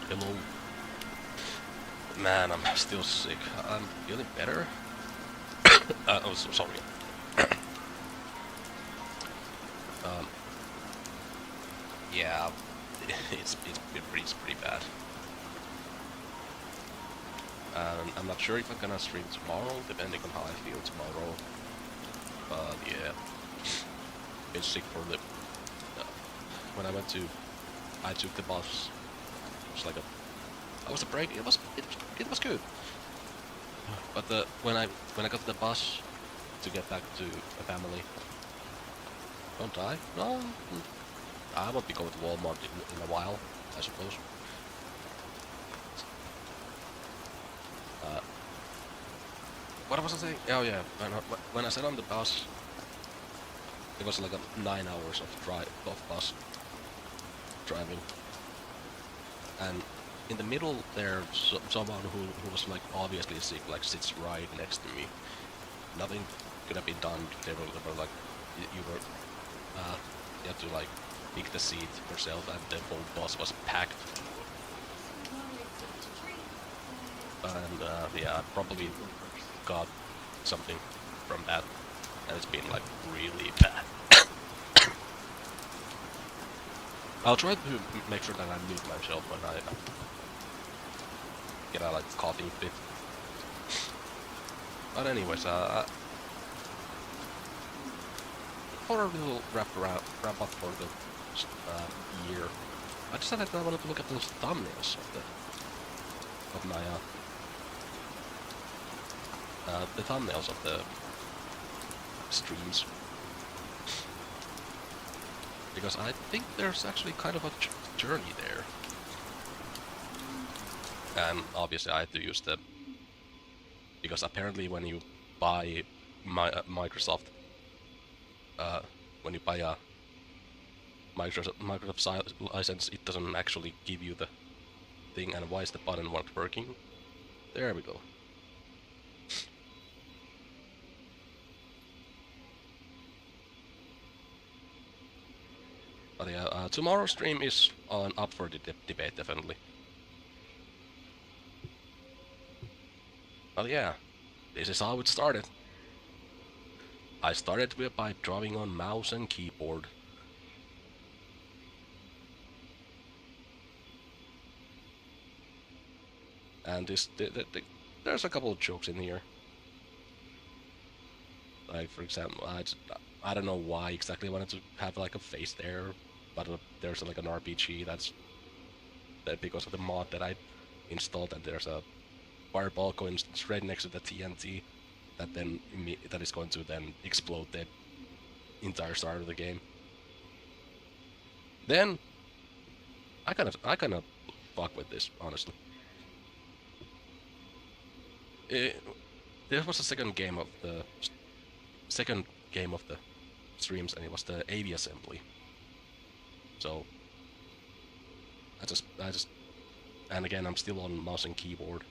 Hello. Man, I'm still sick. I'm feeling better. Oh, so sorry. Um, yeah, it's pretty bad. I'm not sure if I'm gonna stream tomorrow, depending on how I feel tomorrow. But yeah, been sick for the. When I took the bus. It was like a. I was a break. It was good. But when I got the bus to get back to the family, don't die. No, I won't be going to Walmart in a while, I suppose. Uh, what was I saying? Oh yeah, when I sat on the bus, it was like a 9 hours of bus driving, and in the middle there, someone who was like obviously sick, like sits right next to me. Nothing could have been done. They were like, you were, you had to like pick the seat yourself, and the whole bus was packed. And yeah, I probably got something from that, and it's been like really bad. I'll try to make sure that I mute myself when I get a like coughing fit. But anyways, for a little wrap up for the year, I decided I wanted to look at those thumbnails of my the thumbnails of the streams, because I think there's actually kind of a journey there. And obviously I had to use the, because apparently when you buy Microsoft, uh, when you buy a Microsoft license, it doesn't actually give you the thing. And why is the button not working? There we go. But yeah, tomorrow's stream is up for the debate, definitely. But yeah, this is how it started. I started by drawing on mouse and keyboard. And there's a couple of jokes in here. Like, for example, I don't know why exactly I wanted to have like a face there, but there's like an RPG that because of the mod that I installed, and there's a fireball going straight next to the TNT that is going to then explode the entire start of the game. Then I kind of fuck with this, honestly. It, this was the second game of the streams, and it was the AV assembly. So I just, and again I'm still on mouse and keyboard.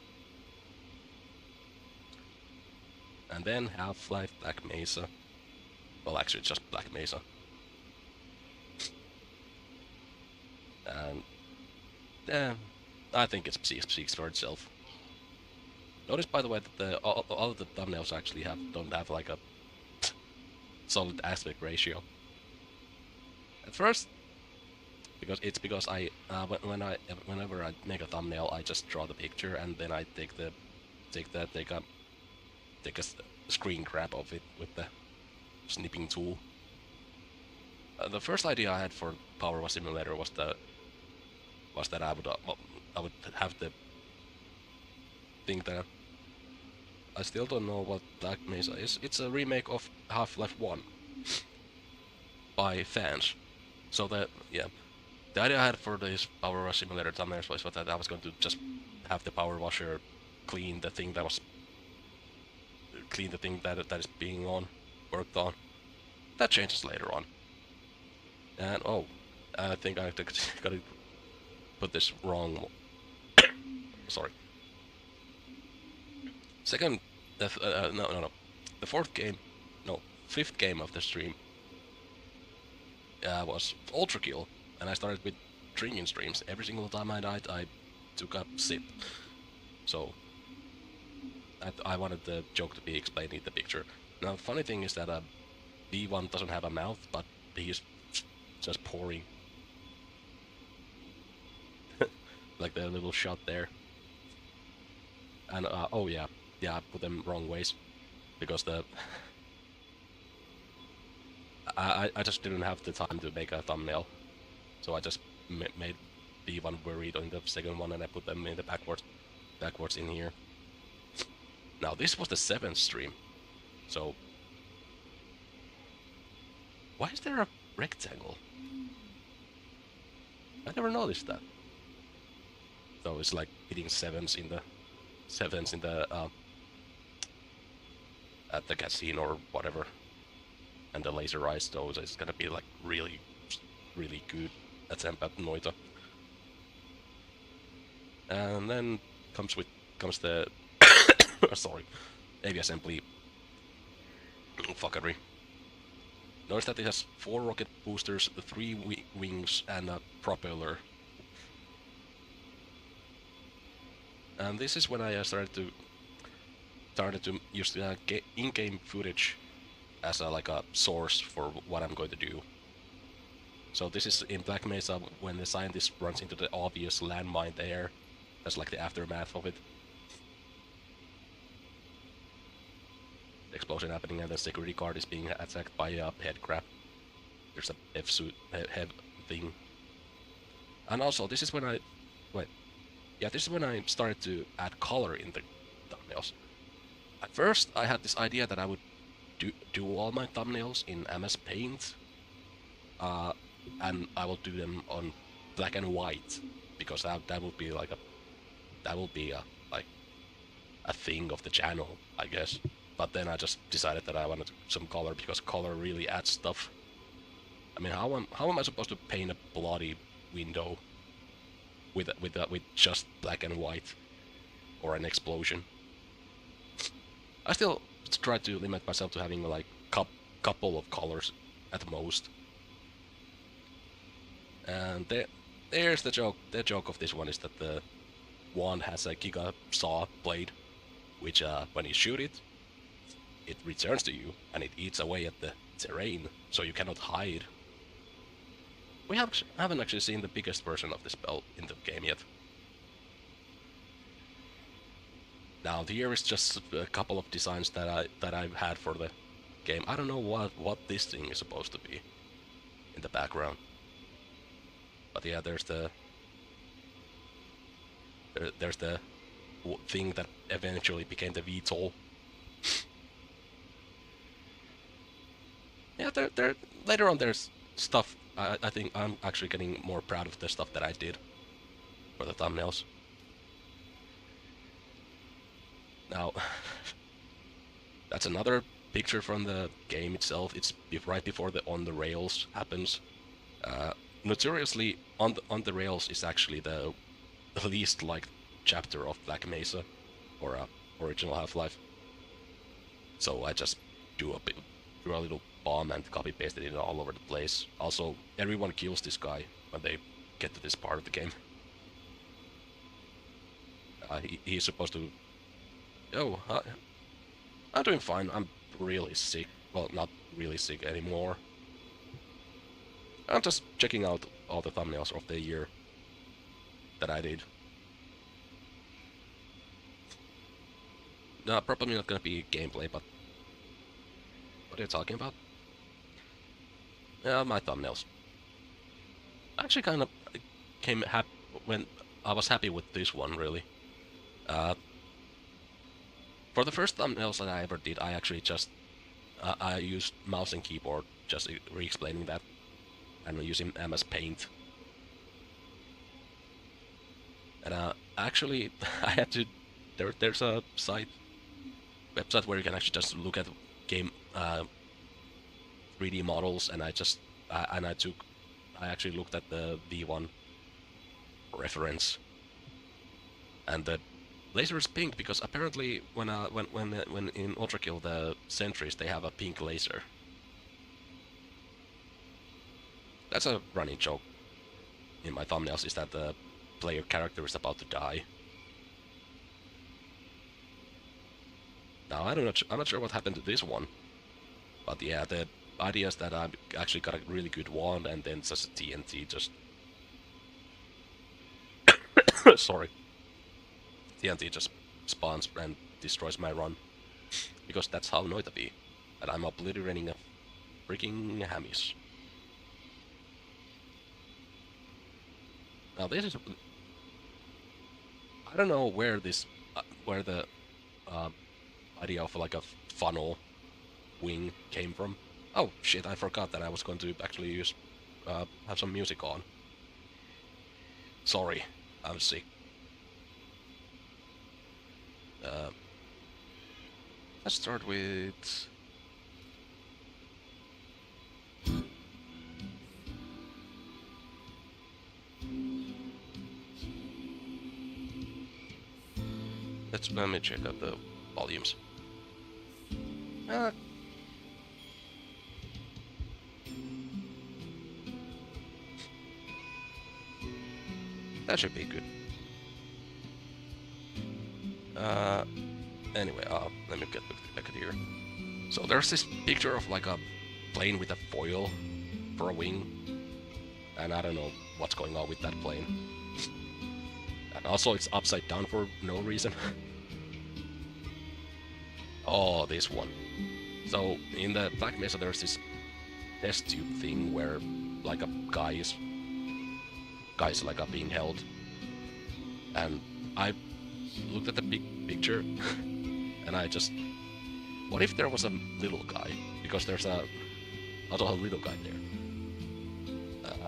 And then Half-Life Black Mesa. Well, actually, just Black Mesa. And yeah, I think it speaks for itself. Notice, by the way, that all of the thumbnails actually don't have like a solid aspect ratio. At first, because I whenever I make a thumbnail, I just draw the picture and then I take the take a screen grab of it with the snipping tool. The first idea I had for Power Wash Simulator was that I would have the thing that I still don't know what Black Mesa is. It's a remake of Half-Life 1 by fans. So that, yeah, the idea I had for this Power Wash Simulator thumbnails was that I was going to just have the Power Washer clean the thing that was clean the thing that is being worked on. That changes later on. And oh, I think I got to put this wrong. Sorry. Second, no. The fourth game, no, fifth game of the stream was Ultra Kill, and I started with drinking streams. Every single time I died, I took a sip. So I wanted the joke to be explained in the picture. Now, the funny thing is that V1 doesn't have a mouth, but he's just pouring. Like the little shot there. And, oh yeah, I put them wrong ways. Because I just didn't have the time to make a thumbnail. So I just made V1 worried on the second one and I put them in the backwards in here. Now this was the 7th stream. So why is there a rectangle? I never noticed that. So it's like hitting sevens in the at the casino or whatever. And the laser eyes, so it's gonna be like really good attempt at Noita. And then comes the sorry, AV assembly fuckery. Notice that it has 4 rocket boosters, 3 wings, and a propeller. And this is when I started to use the in-game footage as like a source for what I'm going to do. So this is in Black Mesa when the scientist runs into the obvious landmine there. That's like the aftermath of it. The explosion happening and the security guard is being attacked by a head crab. There's a F-suit head thing. And also, this is when I started to add color in the thumbnails. At first, I had this idea that I would do all my thumbnails in MS Paint, and I will do them on black and white because that would be like a thing of the channel, I guess. But then I just decided that I wanted some color because color really adds stuff. I mean, how am I supposed to paint a bloody window with just black and white or an explosion? I still try to limit myself to having like couple of colors at most. And there's the joke. The joke of this one is that the wand has a Giga Saw blade, which when you shoot it, it returns to you and it eats away at the terrain, so you cannot hide. We haven't actually seen the biggest version of the spell in the game yet. Now here is just a couple of designs that I've had for the game. I don't know what this thing is supposed to be in the background. But yeah, there's the thing that eventually became the VTOL. Yeah, there later on there's stuff. I think I'm actually getting more proud of the stuff that I did for the thumbnails. Now, that's another picture from the game itself. It's right before the On the Rails happens. Notoriously, On the Rails is actually the least liked chapter of Black Mesa, or original Half-Life. So I just drew a little bomb and copy-pasted it all over the place. Also, everyone kills this guy when they get to this part of the game. He's supposed to... Oh, I'm doing fine. I'm really sick. Well, not really sick anymore. I'm just checking out all the thumbnails of the year that I did. No, probably not gonna be gameplay, but... What are you talking about? Yeah, my thumbnails. I actually kind of came happy when I was happy with this one, really. For the first thumbnails that I ever did, I actually just I used mouse and keyboard, just re-explaining that, and using MS Paint. And actually, I had to. There's a website where you can actually just look at game 3D models, and I actually looked at the V1 reference, and the laser is pink because apparently when in Ultra Kill the sentries they have a pink laser. That's a running joke in my thumbnails, is that player character is about to die. Now I'm not sure what happened to this one, but yeah, the idea is that I actually got a really good wand and then just TNT just sorry, TNT just spawns and destroys my run because that's how Noita be, and I'm obliterating a freaking Hammies. Now this is I don't know where this where the uh, idea of like a funnel wing came from. Oh shit! I forgot that I was going to actually use have some music on. Sorry, I'm sick. Uh, let's start with. Let me check out the volumes. Uh, that should be good. Anyway, let me get back here. So there's this picture of like a plane with a foil for a wing, and I don't know what's going on with that plane. And also it's upside down for no reason. Oh, this one. So in the Black Mesa there's this test tube thing where like a guys like are being held, and I looked at the big picture and I just, what if there was a little guy, because there's also a little guy there.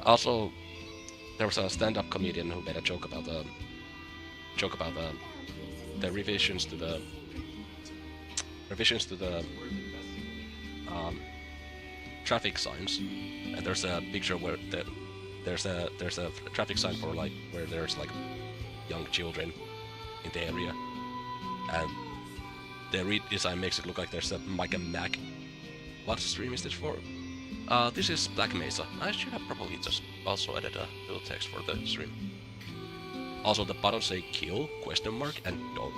Also there was a stand-up comedian who made a joke about the revisions to the traffic signs, and there's a picture where there's a traffic sign for like where there's like young children in the area, and the redesign makes it look like there's a Mike and Mac. What stream is this for? This is Black Mesa. I should have probably just also added a little text for the stream. Also, the buttons say kill, question mark, and don't.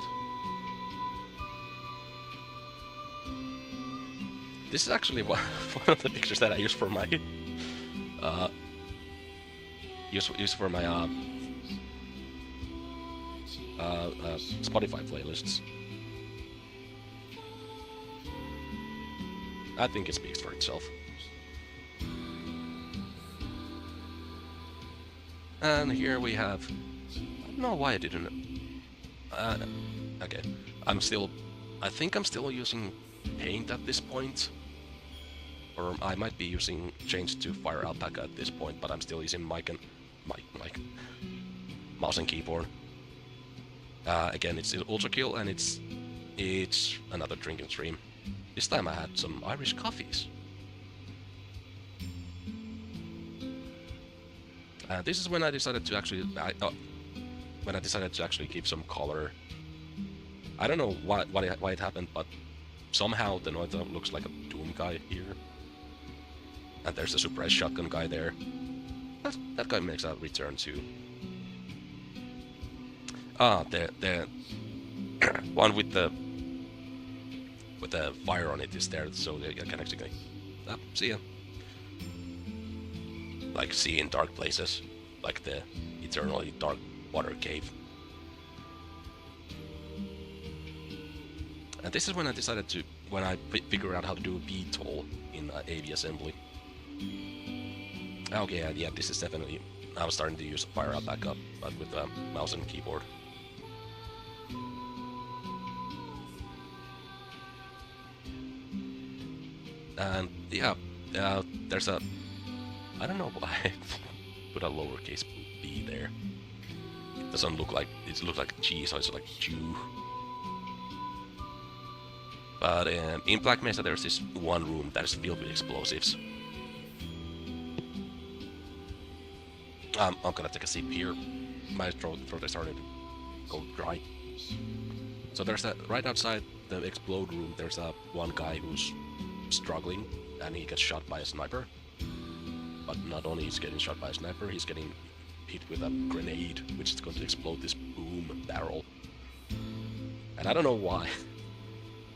This is actually one of the pictures that I use for my Spotify playlists. I think it speaks for itself. And here we have. I don't know why I didn't. Okay, I think I'm still using Paint at this point. Or I might be using change to Fire Alpaca at this point, but I'm still using Mike mouse and keyboard. Again, it's Ultra Kill, and it's another drinking stream. This time I had some Irish coffees. This is when I decided to actually give some color. I don't know why it happened, but somehow the Noita looks like a Doom guy here. And there's a Surprise Shotgun guy there. That guy makes a return too. The one with the fire on it is there, so I can actually see ya. Like see in dark places, like the eternally dark water cave. And this is when I decided to, when I figured out how to do VTOL in AV assembly. Okay, yeah, this is definitely, I was starting to use Fire Alpaca, but with a mouse and keyboard. And yeah, there's a, I don't know why I put a lowercase b there. It doesn't look like, it looks like G, so it's like Jew. But in Black Mesa there's this one room that is filled with explosives. I'm gonna take a sip here. My throat is starting to go dry. So there's right outside the explode room, there's one guy who's struggling, and he gets shot by a sniper. But not only he's getting shot by a sniper, he's getting hit with a grenade, which is going to explode this boom barrel. And I don't know why.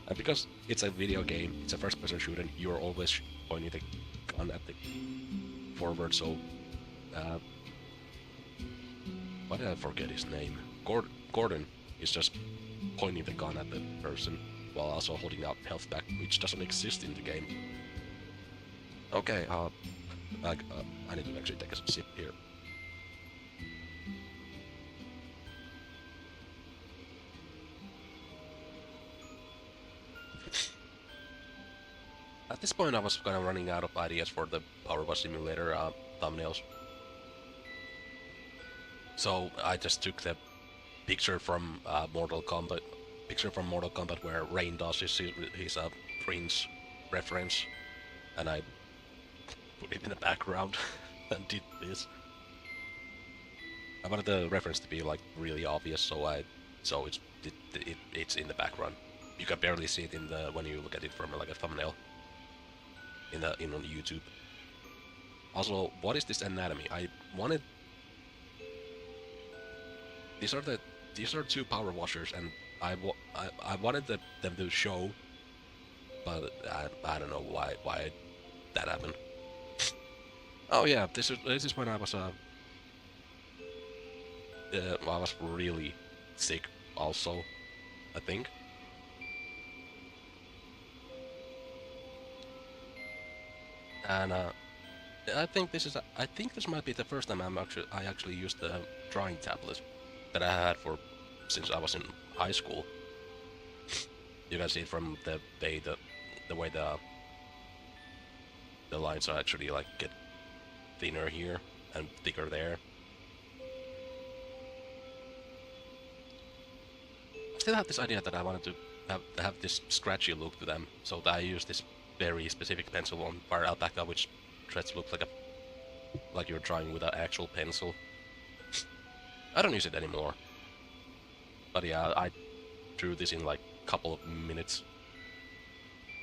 And because it's a video game, it's a first-person shooter, you're always pointing the gun at the forward, so... why did I forget his name? Gordon is just pointing the gun at the person, while also holding out health back, which doesn't exist in the game. Okay, I need to actually take a sip here. At this point I was kind of running out of ideas for the Power Wash Simulator thumbnails. So I just took the picture from Mortal Kombat where Rain does his Prince reference, and I put it in the background and did this. I wanted the reference to be like really obvious, so it's in the background. You can barely see it in the when you look at it from like a thumbnail in on YouTube. Also, what is this anatomy? I wanted these are two power washers, and I wanted them to show, but I don't know why that happened. Oh yeah, this is when I was really sick also, I think. And I think this might be the first time I actually used the drawing tablet that I had since I was in high school. You can see it from the way the lines are actually like get thinner here and thicker there. I still have this idea that I wanted to have this scratchy look to them, so that I use this very specific pencil on Fire Alpaca, which tries to look like you're drawing with an actual pencil. I don't use it anymore. But yeah, I drew this in like a couple of minutes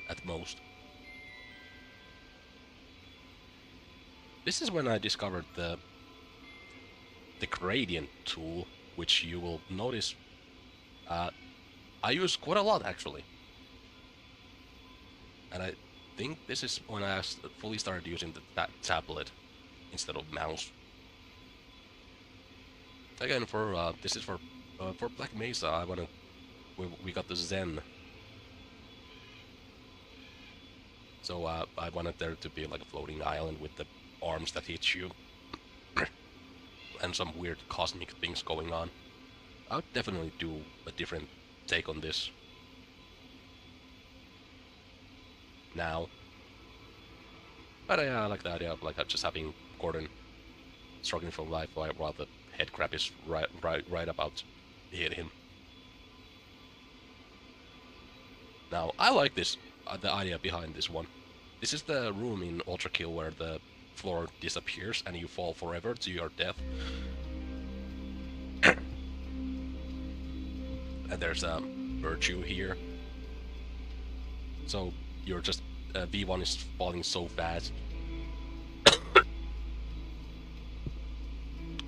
at most. This is when I discovered the gradient tool, which you will notice I use quite a lot actually. And I think this is when I fully started using that tablet instead of mouse. Again, this is for Black Mesa. We got the Zen. So I wanted there to be like a floating island with the arms that hit you, and some weird cosmic things going on. I would definitely do a different take on this now. But I like the idea of like just having Gordon struggling for life while the head crab is right about to hit him. Now I like this the idea behind this one. This is the room in Ultra Kill where the floor disappears and you fall forever to your death. And there's a virtue here. So you're just V1 is falling so fast.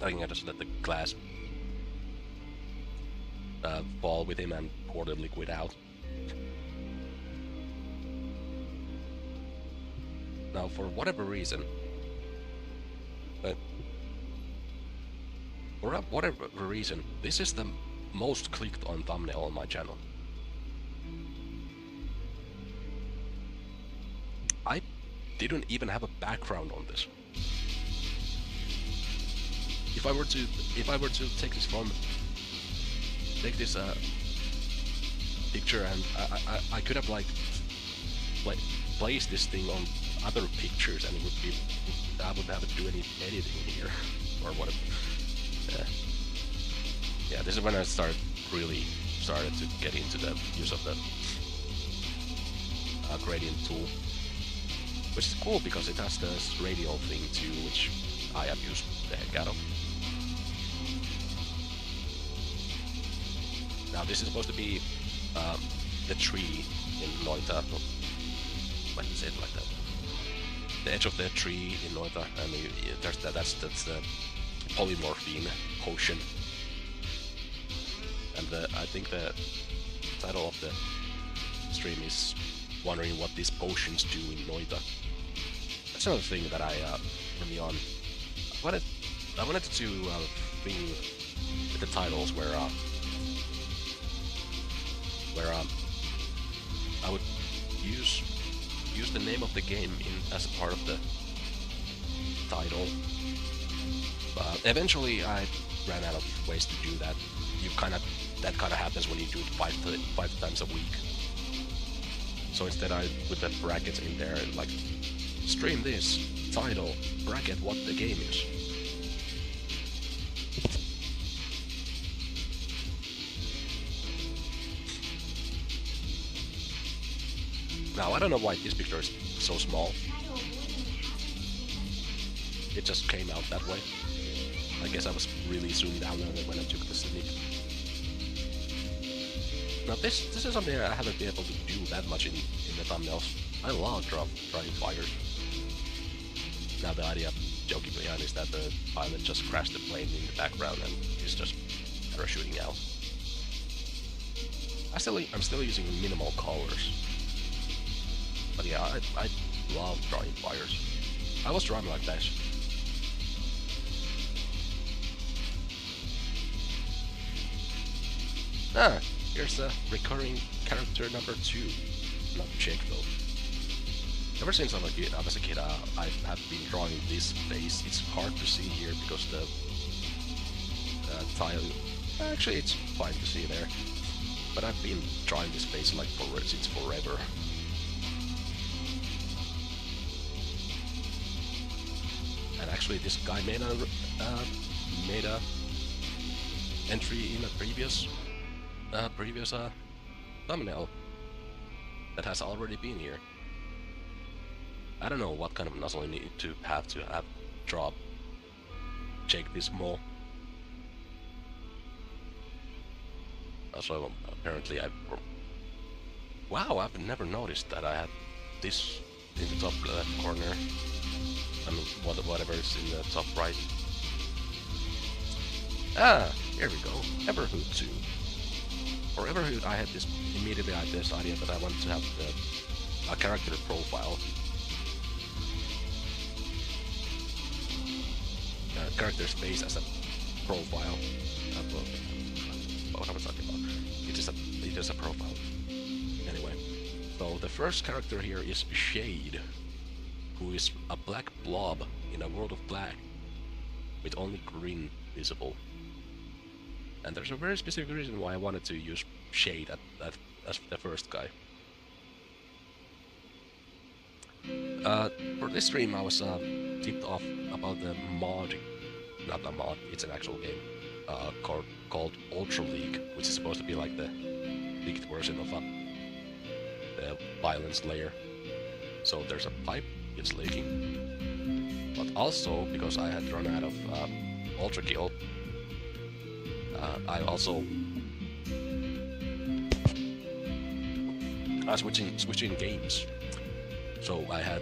I think I just let the glass fall with him and pour the liquid out. Now, for whatever reason, this is the most clicked on thumbnail on my channel. I didn't even have a background on this. If I were to take this picture, and I could have like placed this thing on other pictures, and it would be, I wouldn't have to do any editing here or whatever. Yeah, this is when I really started to get into the use of the gradient tool, which is cool because it has this radial thing too, which I abuse the heck out of. Now this is supposed to be the tree in Noita. What is it like that? The edge of the tree in Noita, and that's the polymorphine potion. And I think the title of the stream is wondering what these potions do in Noita. That's another thing that I early on I wanted to do a thing with the titles where I would use the name of the game as a part of the title. But eventually I ran out of ways to do that. That kind of happens when you do it five times a week. So instead I put the brackets in there, like, stream this, title, bracket what the game is. Now, I don't know why this picture is so small. It just came out that way. I guess I was really zoomed down on it when I took the sneak. Now this is something I haven't been able to do that much in the thumbnails. I love drawing fires. Now the idea joking behind is that the pilot just crashed the plane in the background and is just parachuting out. I'm still using minimal colors. But yeah, I love drawing fires. I was drawing like that. Ah, here's the recurring character number 2. Not Jake though. Ever since I was a kid, I have been drawing this face. It's hard to see here because the tile... Actually, it's fine to see there. But I've been drawing this face like since forever. And actually, this guy made a entry in a previous thumbnail that has already been here. I don't know what kind of nozzle you need to have draw Jake this small. Also, apparently wow, I've never noticed that I had this in the top left corner. I mean, whatever is in the top right. Ah, here we go. Everhood 2. For Everhood, I had this idea that I wanted to have a character profile. Character's face as a profile. What I was talking about. It is a profile. Anyway, so the first character here is Shade, who is a black blob in a world of black, with only green visible. And there's a very specific reason why I wanted to use Shade as the first guy. For this stream I was tipped off about the mod, not a mod, it's an actual game, called Ultra League, which is supposed to be like the leaked version of the violence layer. So there's a pipe, it's leaking. But also, because I had run out of Ultra Kill, I also switching games. So I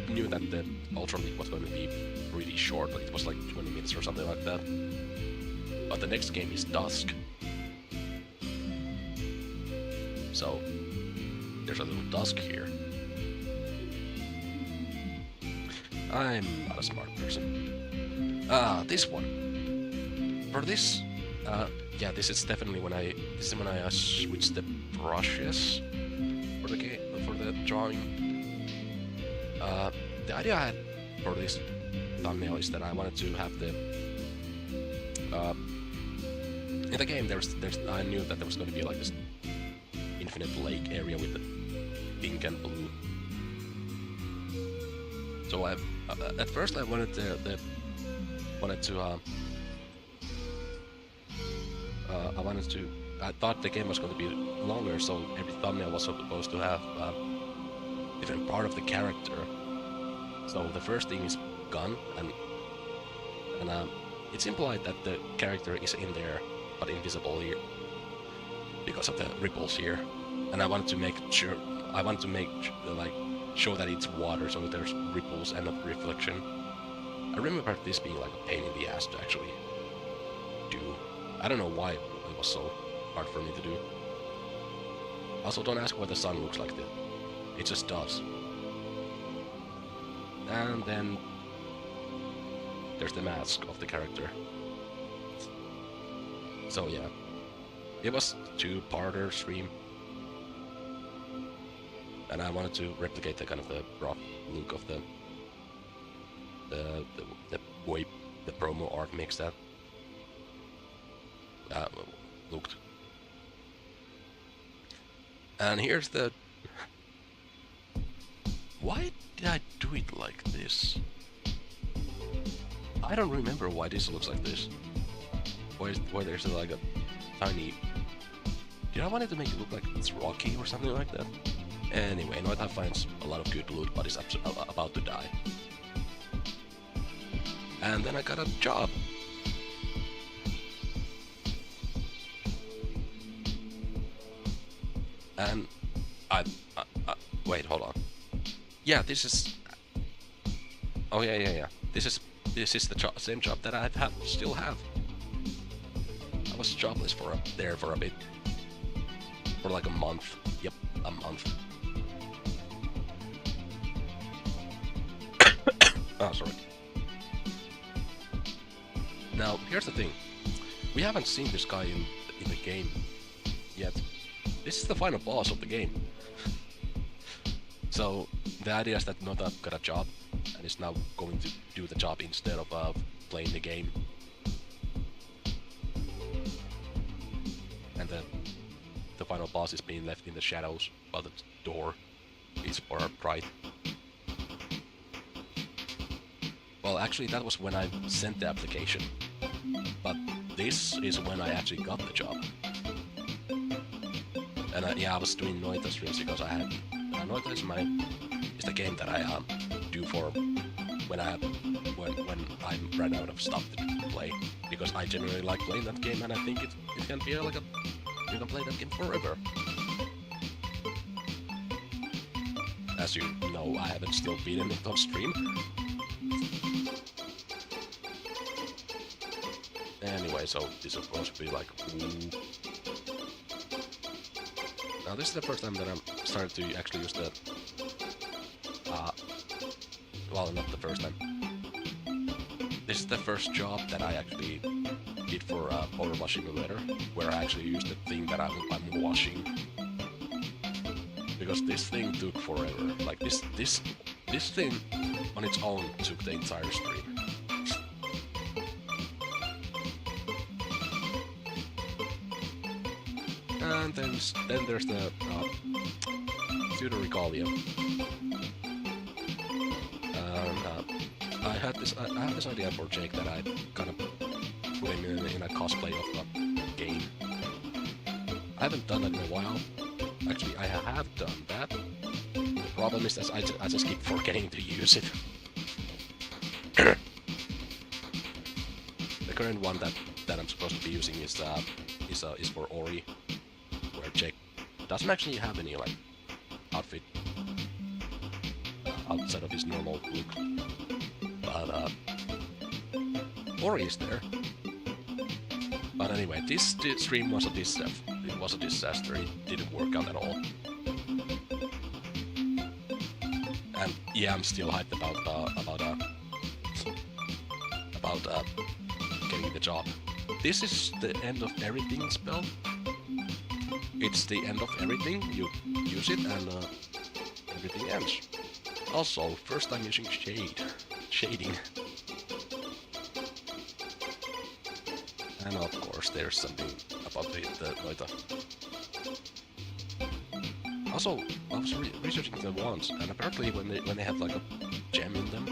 knew that the Ultra League was going to be really short, like it was like 20 minutes or something like that. But the next game is Dusk. So there's a little Dusk here. I'm not a smart person. This one. For this, yeah, this is definitely when I switched the brushes for the game, for the drawing. The idea I had for this thumbnail is that I wanted to have the in the game I knew that there was going to be like this infinite lake area with the pink and blue. So at first I wanted I thought the game was going to be longer, so every thumbnail was supposed to have different part of the character. So the first thing is gun, and it's implied that the character is in there but invisible here because of the ripples here. And I wanted to make sure, show that it's water, so there's ripples and not reflection. I remember this being like a pain in the ass to actually do. I don't know why it was so hard for me to do. Also, don't ask why the sun looks like that. It just does. And then there's the mask of the character. So yeah, it was two-parter stream, and I wanted to replicate the kind of the rough look of the way the promo art makes that looked. And here's the... Why did I do it like this? I don't remember why this looks like this. Why there's like a tiny... Did I want it to make it look like it's rocky or something like that? Anyway, Noita finds a lot of good loot, but is about to die. And then I got a job. And wait, hold on. Yeah, this is... Oh yeah. This is the same job that I still have. I was jobless for a bit. For like a month. Yep, a month. Oh, sorry. Now, here's the thing. We haven't seen this guy in the game yet. This is the final boss of the game. So, the idea is that Noita got a job and is now going to do the job instead of playing the game. And the final boss is being left in the shadows while the door is far bright. Well, actually, that was when I sent the application. But this is when I actually got the job. And yeah, I was doing Noita streams because I had... Noita is the game that I do for when I'm ran out of stuff to play. Because I generally like playing that game, and I think it can be like a... You can play that game forever. As you know, I haven't still beaten it on stream. Anyway, so this is supposed to be like... Ooh. Now this is the first time that I'm starting to actually use the... well, not the first time. This is the first job that I actually did for Power Wash Simulator, where I actually used the thing that I'm washing. Because this thing took forever. Like this thing on its own took the entire stream. And then there's the Pseudo Regalia. I have this idea for Jake that I kind of put him in a cosplay of the game. I haven't done that in a while. Actually, I have done that. The problem is that I just keep forgetting to use it. The current one that I'm supposed to be using is for Ori, where Jake doesn't actually have any like outfit outside of his normal look. But Ori is there. But anyway, this stream was a disaster. It didn't work out at all. And yeah, I'm still hyped about getting the job. This is the end of everything spell. It's the end of everything. You use it and everything ends. Also, first time using shading. And of course, there's something about the Noita. Also, I was researching the wands, and apparently when they have like a gem in them,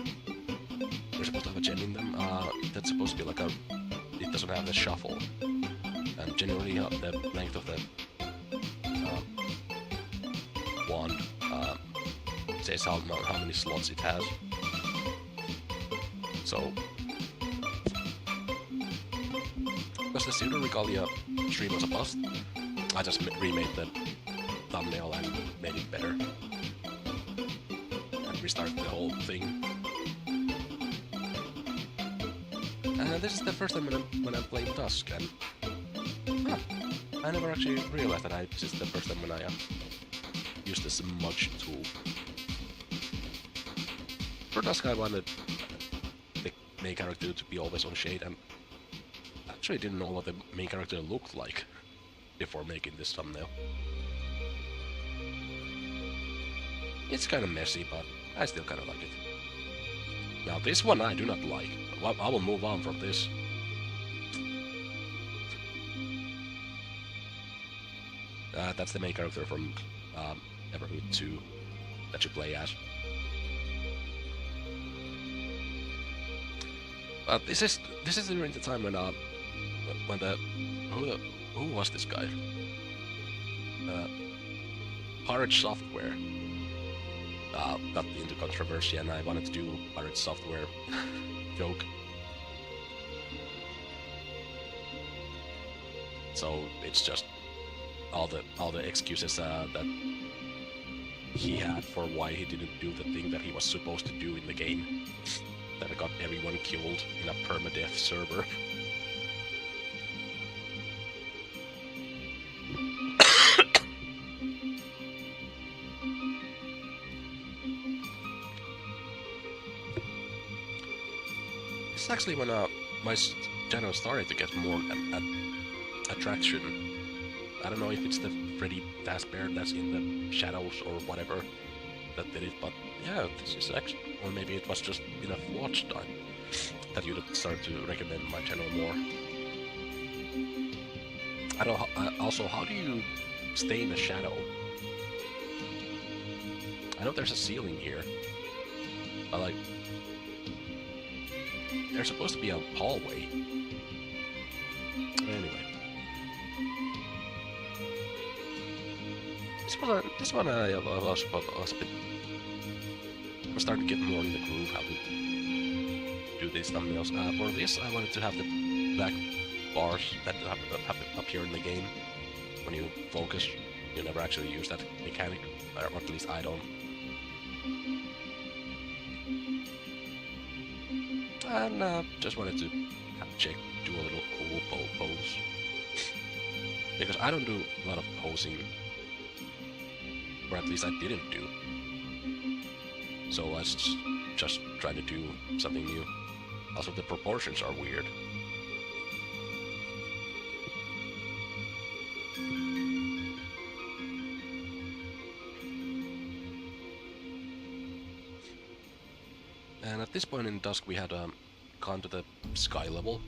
they're supposed to have a gem in them. That's supposed to be like it doesn't have the shuffle, and generally the length of the wand says how many slots it has. So, because the Pseudo Regalia stream was a bust, I just remade the thumbnail and made it better. And restarted the whole thing. This is the first time when I'm playing Dusk, and huh, I never actually realized that this is the first time when I used this smudge tool. For Dusk, I wanted the main character to be always on shade, and actually didn't know what the main character looked like before making this thumbnail. It's kind of messy, but I still kind of like it. Now this one I do not like. I will move on from this. That's the main character from Neverhood 2 that you play as. But this is during the time when who was this guy? Pirate Software got into controversy, and I wanted to do Pirate Software joke. So it's just all the excuses that he had for why he didn't do the thing that he was supposed to do in the game. That got everyone killed in a permadeath server. It's actually when my channel started to get more attraction. I don't know if it's the Freddy Fazbear that's in the shadows or whatever that did it, but yeah, this is actually, or maybe it was just enough watch time that you'd start to recommend my channel more. I don't know. Also, how do you stay in the shadow? I know there's a ceiling here, but like, there's supposed to be a hallway. Anyway. This one I was a bit... I'm starting to get more in the groove how to do these thumbnails. For this, I wanted to have the black bars that appear in the game. When you focus, you never actually use that mechanic, or at least I don't. And just wanted to do a little cool pose. Because I don't do a lot of posing, or at least I didn't do. So I was just trying to do something new. Also, the proportions are weird. And at this point in Dusk, we had gone to the sky level.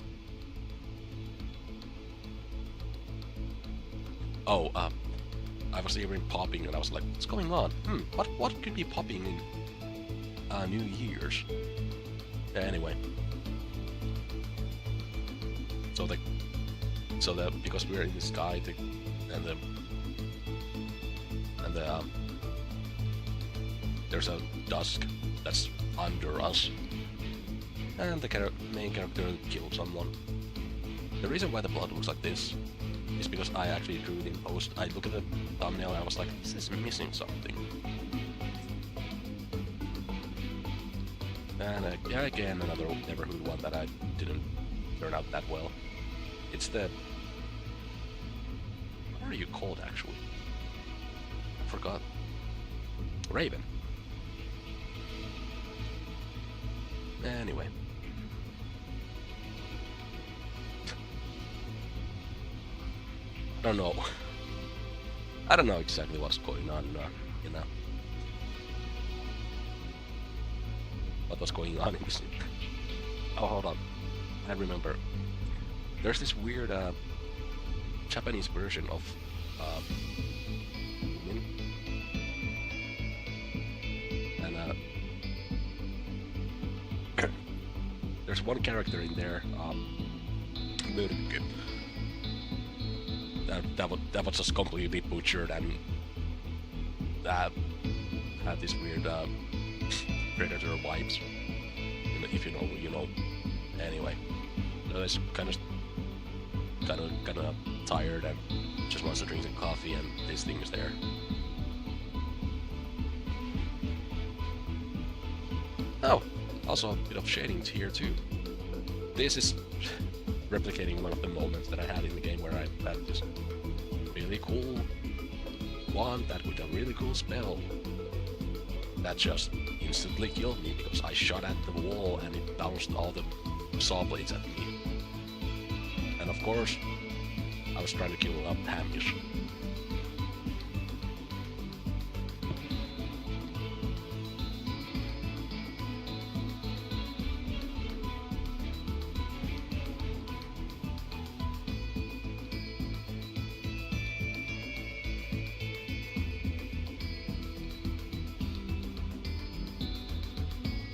Oh, I was hearing popping, and I was like, "What's going on? What could be popping in New Year's?" Anyway, so because we're in the sky, there's a Dusk that's under us, and the main character killed someone. The reason why the blood looks like this is because I actually drew it in post. I looked at the thumbnail and I was like, this is missing something. And again, another Neverhood one that I didn't turn out that well. It's the... what are you called, actually? I forgot. Raven. Anyway. I don't know. I don't know exactly what's going on, you know. What was going on in this? Oh, hold on. I remember. There's this weird Japanese version of Min. And there's one character in there, Murky. That was just completely butchered and had this weird predator vibes. If you know, you know. Anyway, I was kind of tired and just wants to drink some coffee, and this thing is there. Oh, also a bit of shading here too. this is replicating one of the moments that I had in the game where I had this really cool wand that with a really cool spell that just instantly killed me because I shot at the wall and it bounced all the saw blades at me. And of course, I was trying to kill up Hamish.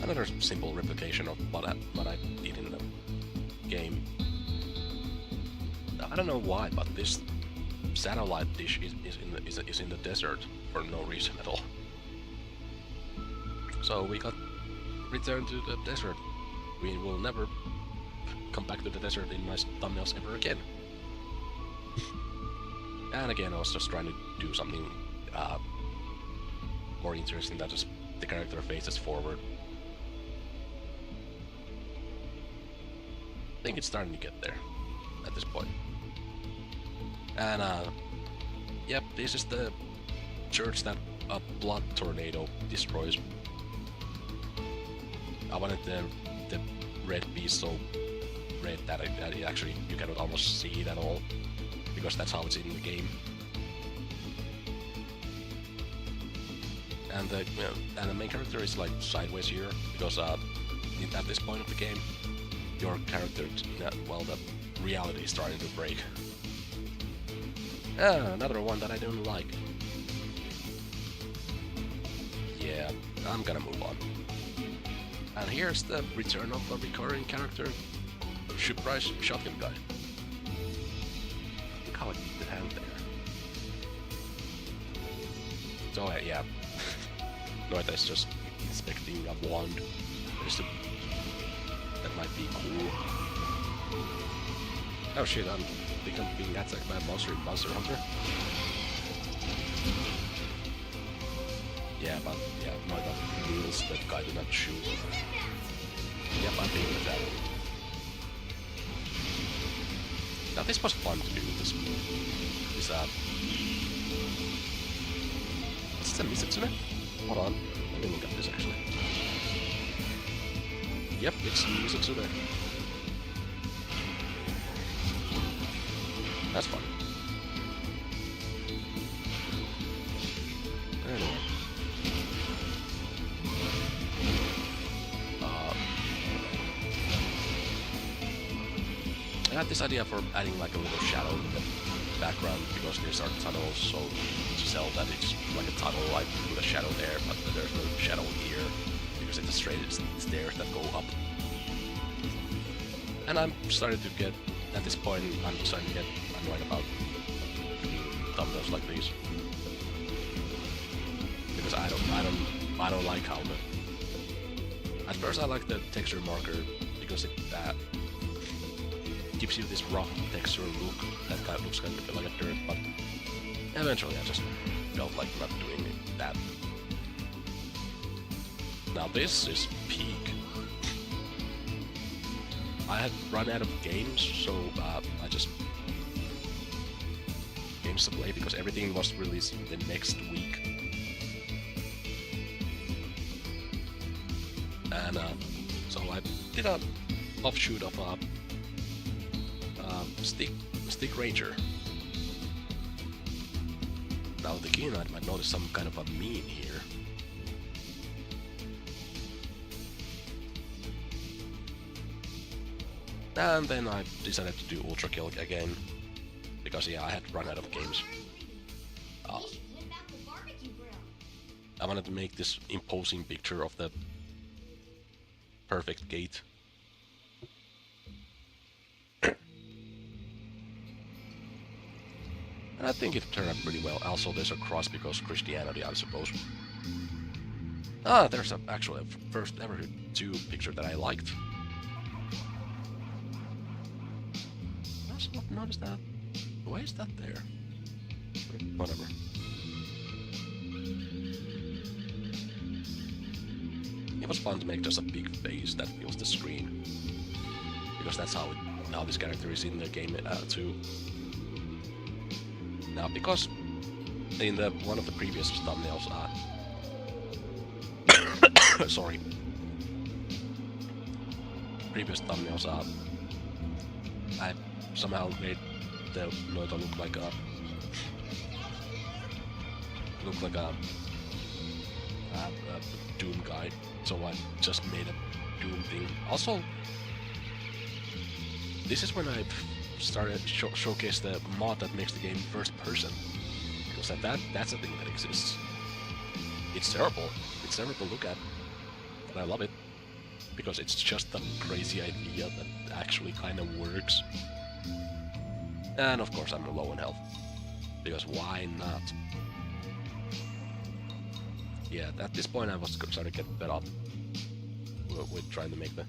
Another simple replication of what I did in the game. I don't know why, but this satellite dish is in the desert for no reason at all. So we got returned to the desert. We will never come back to the desert in my thumbnails ever again. And again, I was just trying to do something more interesting than just the character faces forward. I think it's starting to get there at this point. And yep, this is the church that a blood tornado destroys. I wanted the red piece so red that it actually you cannot almost see it at all, because that's how it's in the game. And the main character is like sideways here because at this point of the game, your character, well, the reality is starting to break. Another one that I don't like. Yeah, I'm gonna move on. And here's the return of a recurring character, Surprise Shotgun Guy. Look how I did the hand there. So yeah, Noita is just inspecting a wand. That might be cool. Oh shit, I think I'm being attacked by a monster hunter. Yeah, but yeah, Noita rules that guy do not shoot. Yep, I'm being attacked. Now this was fun to do, this is a Mizutsume? Hold on, let me look at this actually. Yep, it's Mizutsume. That's fun. Anyway. I got this idea for adding like a little shadow in the background because these are tunnels, so to sell that it's like a tunnel, I put a shadow there, but there's no shadow here because it's a straight stairs that go up. And I'm starting to get, at this point, I'm starting to get annoyed about thumbnails like these because I don't like how the. At first, I like the texture marker because it gives you this rough texture look that kind of looks kind of like a dirt, but eventually I just felt like not doing that. Now this is peak. I had run out of games, so I just games to play because everything was releasing the next week. And so I did a offshoot of a Stick Ranger. Now the Keenite might notice some kind of a meme here. And then I decided to do Ultra Kill again because yeah, I had run out of games. I wanted to make this imposing picture of the perfect gate. And I think it turned out pretty well. Also, there's a cross because Christianity, I suppose. There's actually a first ever 2 picture that I liked. I also noticed that. Why is that there? Whatever. It was fun to make just a big face that fills the screen. because that's how this character is in the game too. Now, because in one of the previous thumbnails, sorry, I somehow made the Noita look like a Doom guy, so I just made a Doom thing. Also, this is when I started showcase the mod that makes the game first person, because that's a thing that exists. It's terrible. It's terrible to look at, but I love it because it's just a crazy idea that actually kind of works. And of course, I'm low on health, because why not? Yeah, at this point I was starting to get fed up with trying to make the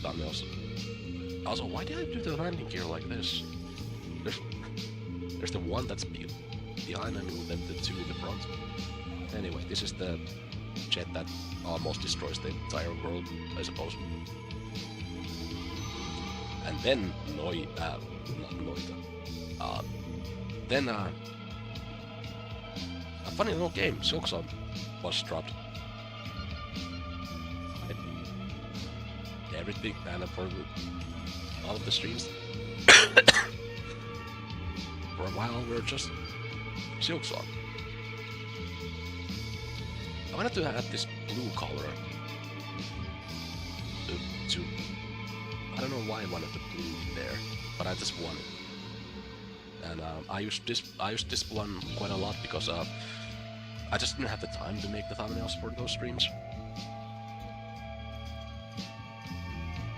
thumbnails. Also, why did I do the landing gear like this? There's the one that's behind and then the two in the front. Anyway, this is the jet that almost destroys the entire world, I suppose. And then then a funny little game, Silksong, was dropped. Everything, and for all of the streams for a while we were just Silksong. I wanted to have this blue color to I don't know why I wanted the blue there, but I just wanted. And I used this one quite a lot because I just didn't have the time to make the thumbnails for those streams.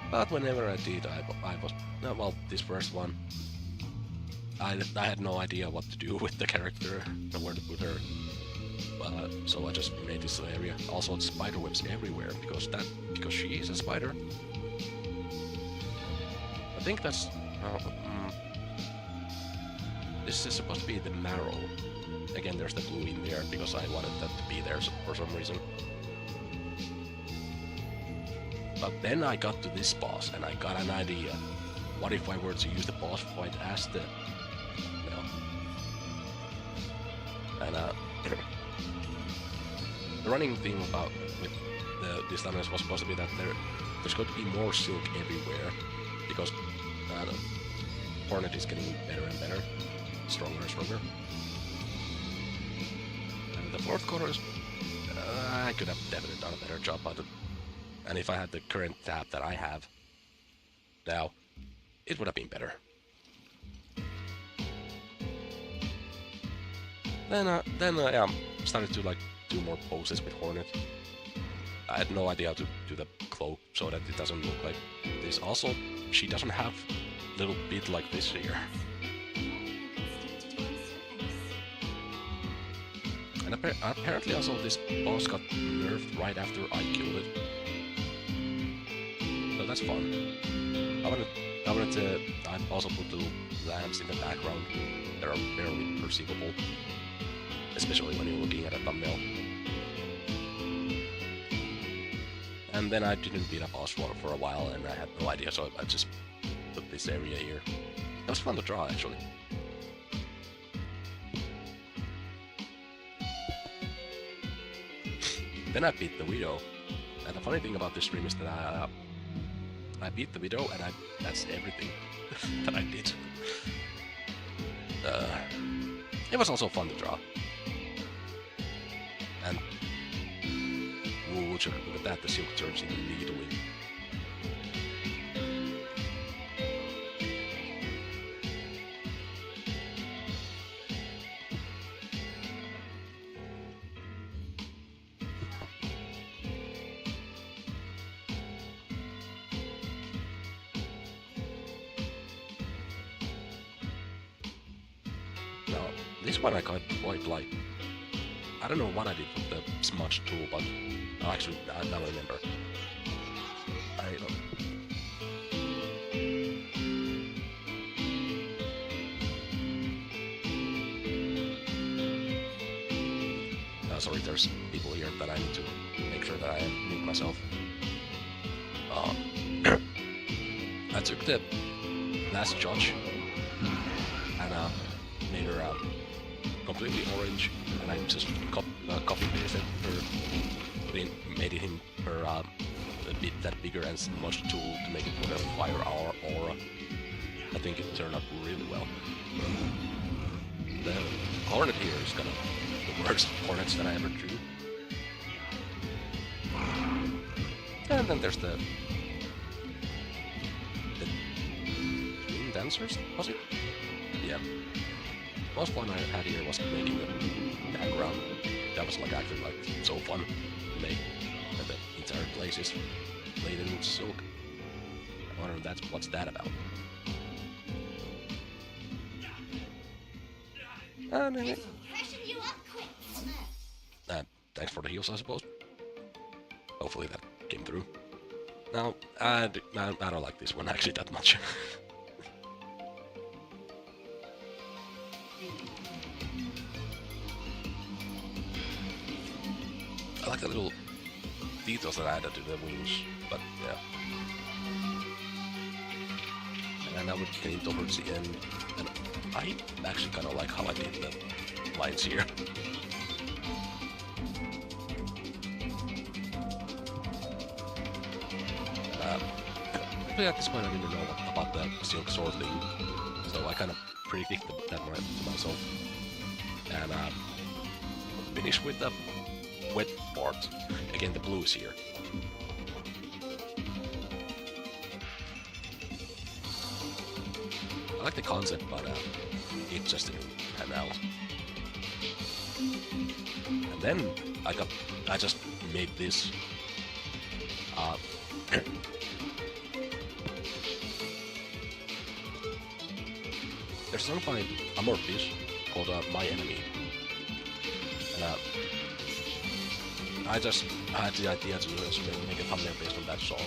But whenever I did, I was well, this first one, I had no idea what to do with the character and where to put her. So I just made this area. Also, spider webs everywhere because she is a spider. I think that's this is supposed to be the marrow. Again, there's the blue in there because I wanted that to be there for some reason. But then I got to this boss and I got an idea. What if I were to use the boss fight as the, and the running thing about with this thumbnails was supposed to be that there's going to be more silk everywhere because Hornet is getting better and better, stronger and stronger. And the fourth quarter is I could have definitely done a better job at it. And if I had the current tab that I have now, it would have been better. Then I started to do more poses with Hornet. I had no idea how to do the cloak so that it doesn't look like this. Also, she doesn't have a little bit like this here. And apparently also this boss got nerfed right after I killed it. So that's fun. I also put little lamps in the background that are barely perceivable, especially when you're looking at a thumbnail. And then I didn't beat a boss for a while, and I had no idea, so I just put this area here. It was fun to draw, actually. Then I beat the Widow, and the funny thing about this stream is that I beat the Widow, and that's everything that I did. It was also fun to draw. And look at that, the silk turns into needling. Now, this one I quite like. I don't know what I did with the smudge tool, but actually, I don't remember. I don't. Sorry, there's people here that I need to make sure that I mute myself. I took the last judge and made her completely orange, and I just copy pasted her, made him her a bit that bigger and much tool to make it put a fire aura. I think it turned out really well. The Hornet here is kind of the worst Hornets that I ever drew. And then there's the Twin Dancers, was it? Yeah. Most fun I had here was making the background. That was like actually like so fun to make. And the entire place is laid in silk. I wonder what's that about. Thanks for the heals, I suppose. Hopefully that came through. Now, I don't like this one actually that much. I like the little details that I added to the wings, but yeah. And I would get it towards the end, and I actually kind of like how I did the lines here. But at this point I didn't know about the silk sword thing, so I kind of predicted that to myself. And finish with the wet part. Again, the blue is here. I like the concept, but it just didn't pan out. And then I just made this. There's a song by Amorphis called My Enemy. And I just had the idea to just make a thumbnail based on that song.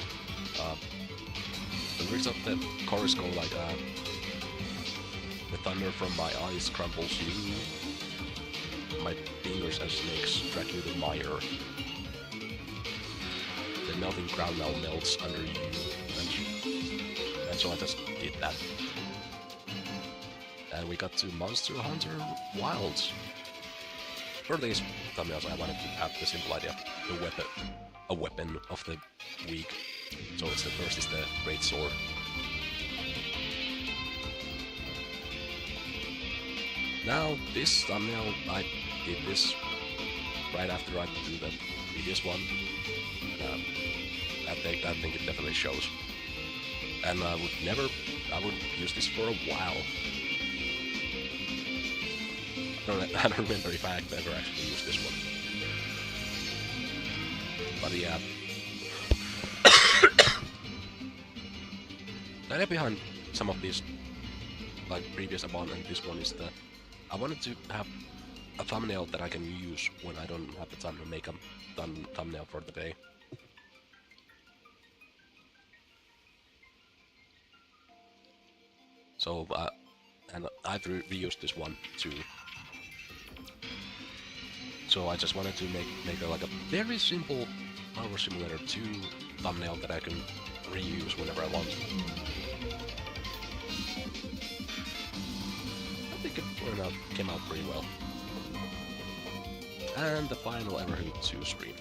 The lyrics of the chorus go like, the thunder from my eyes crumbles you, my fingers as snakes drag you to mire. The melting ground now melts under you, and so I just did that. And we got to Monster Hunter Wilds. For these thumbnails, I wanted to have the simple idea of a weapon of the week. So it's the first is the Great Sword. Now this thumbnail, I did this right after I did the previous one. And, I think it definitely shows. And I wouldn't use this for a while. I don't remember if I ever actually used this one. But yeah. The idea behind some of these, like previous one and this one, is that I wanted to have a thumbnail that I can use when I don't have the time to make a thumbnail for the day. So, and I've reused this one too. So I just wanted to make like a very simple Power Simulator 2 thumbnail that I can reuse whenever I want. I think it came out pretty well. And the final Everhood 2 stream.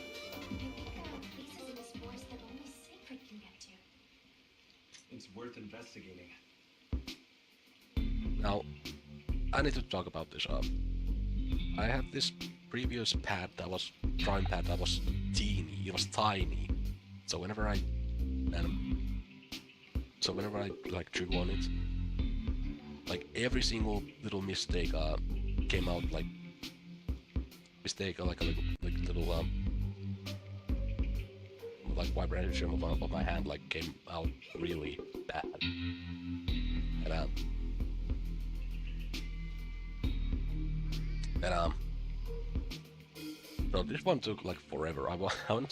It's worth investigating. Now, I need to talk about this. I had this previous pad that was drawing pad that was teeny. It was tiny. So whenever I like drew on it, like every single little mistake came out like like a little like vibration of my hand like came out really bad. And so this one took like forever. I wanted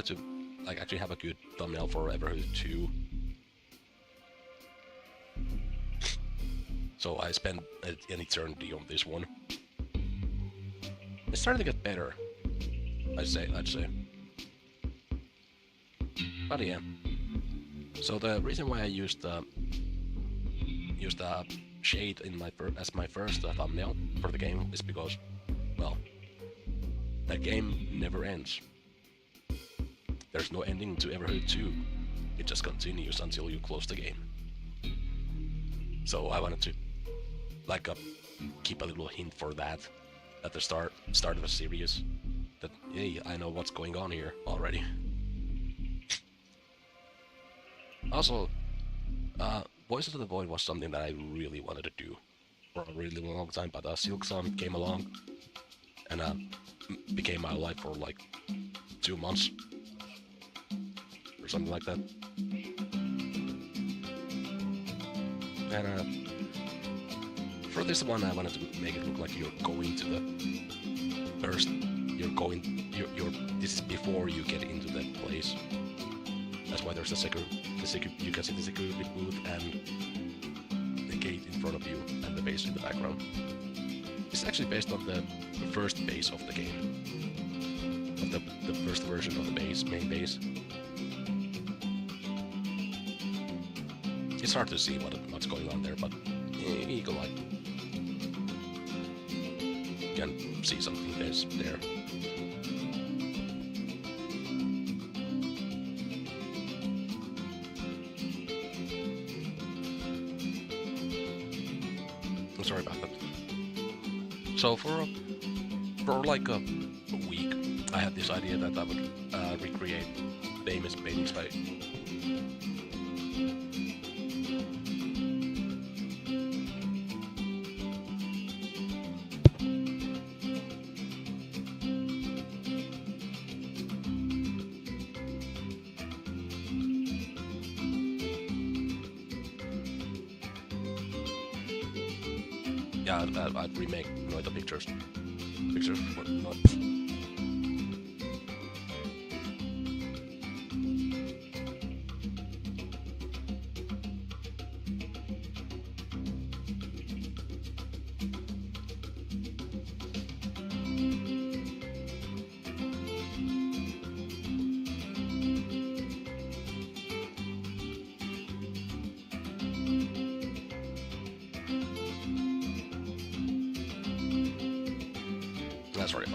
to like actually have a good thumbnail for Everhood 2. So I spent an eternity on this one. It's starting to get better, I'd say. But yeah. So the reason why I used shade in as my first thumbnail for the game is because, well, the game never ends. There's no ending to Everhood 2. It just continues until you close the game. So I wanted to, like, keep a little hint for that at the start of the series. That, hey, I know what's going on here already. Also, Voices of the Void was something that I really wanted to do for a really long time, but Silksong came along and became my life for like 2 months or something like that. And for this one, I wanted to make it look like you're going to the first. This is before you get into that place. That's why there's you can see the security booth and the gate in front of you and the base in the background. It's actually based on the first base of the game, of the first version of the main base. It's hard to see what's going on there, but you can see something there's there. I'm sorry about that. So for like a week, I had this idea that I would recreate famous paintings by. Yeah, I'd remake the pictures, but not. That's right.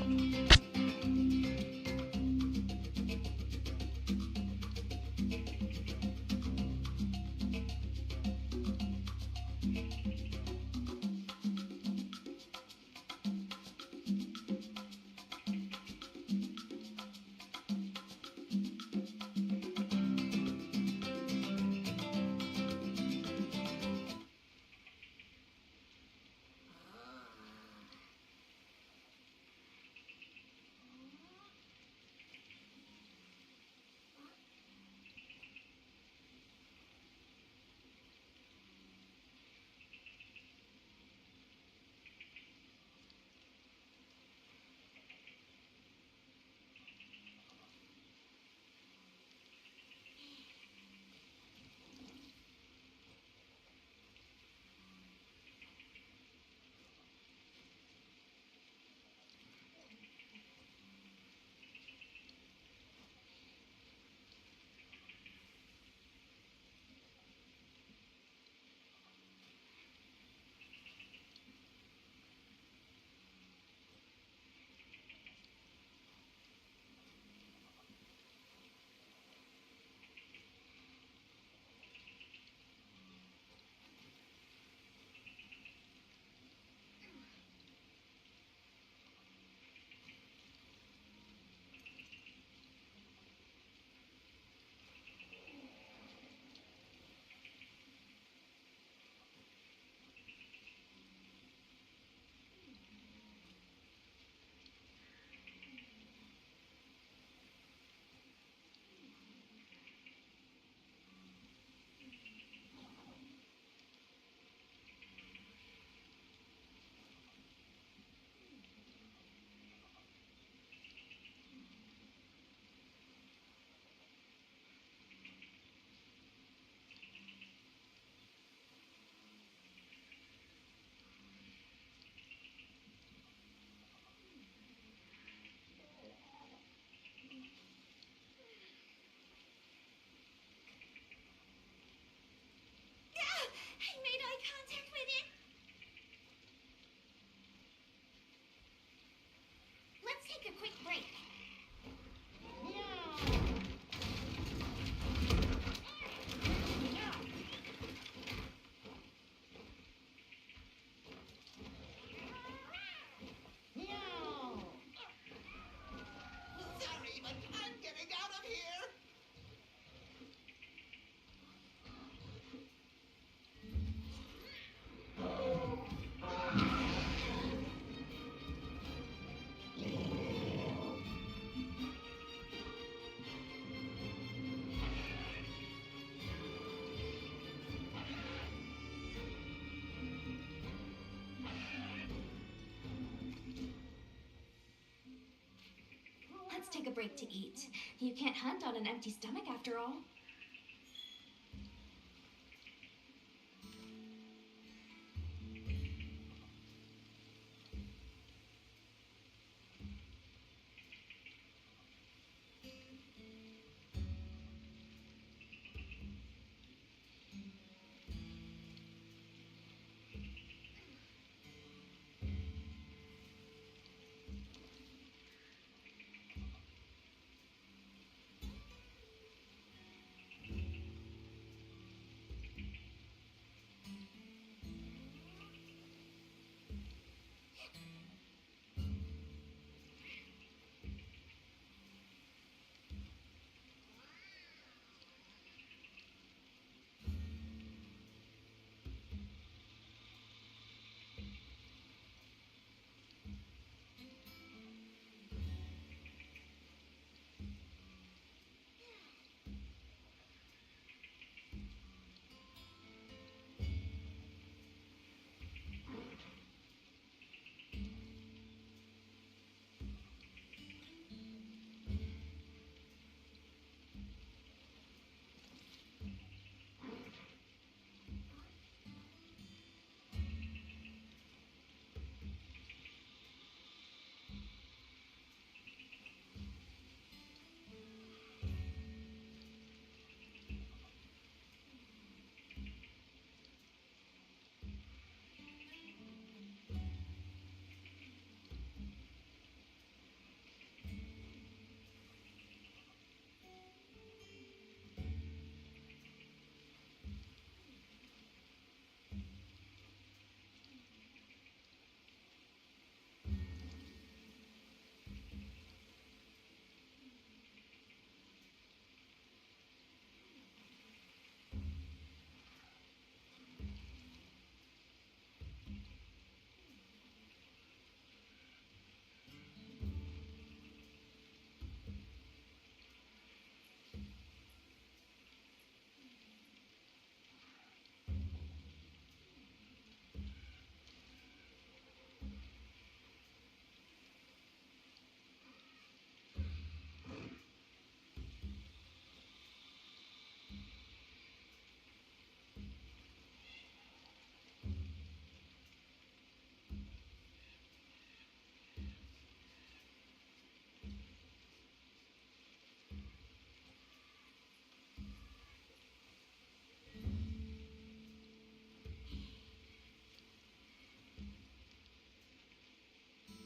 quick to eat. You can't hunt on an empty stomach after all.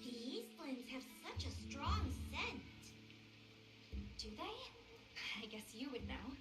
The Eastlands have such a strong scent. Do they? I guess you would know.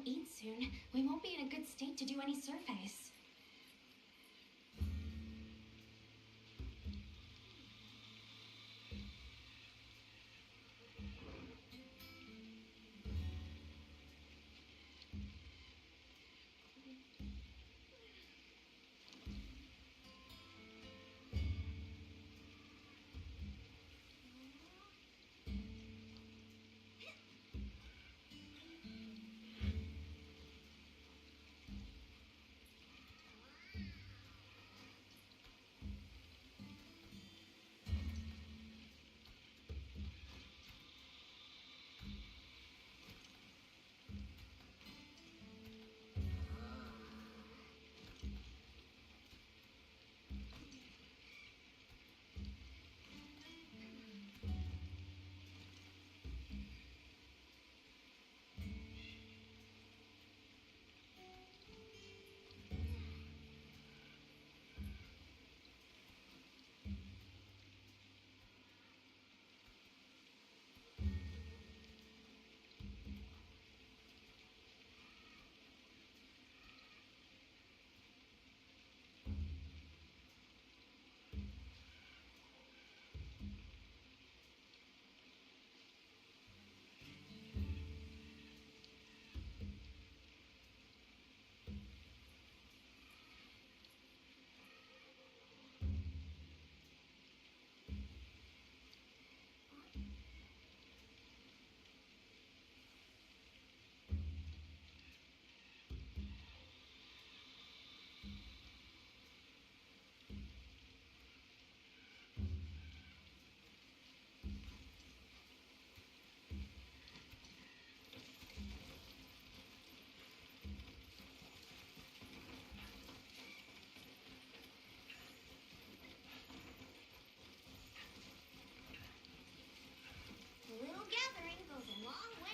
eat soon, we won't be in a good state to do any surveys. A little gathering goes a long way.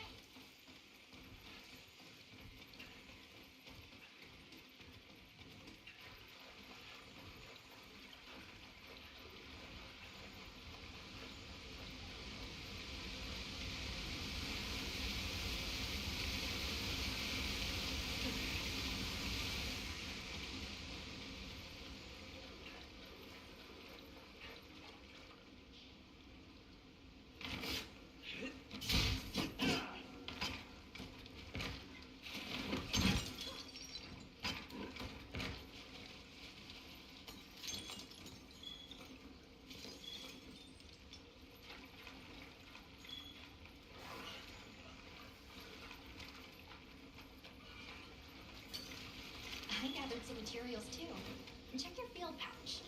I gathered some materials too. Check your field pouch.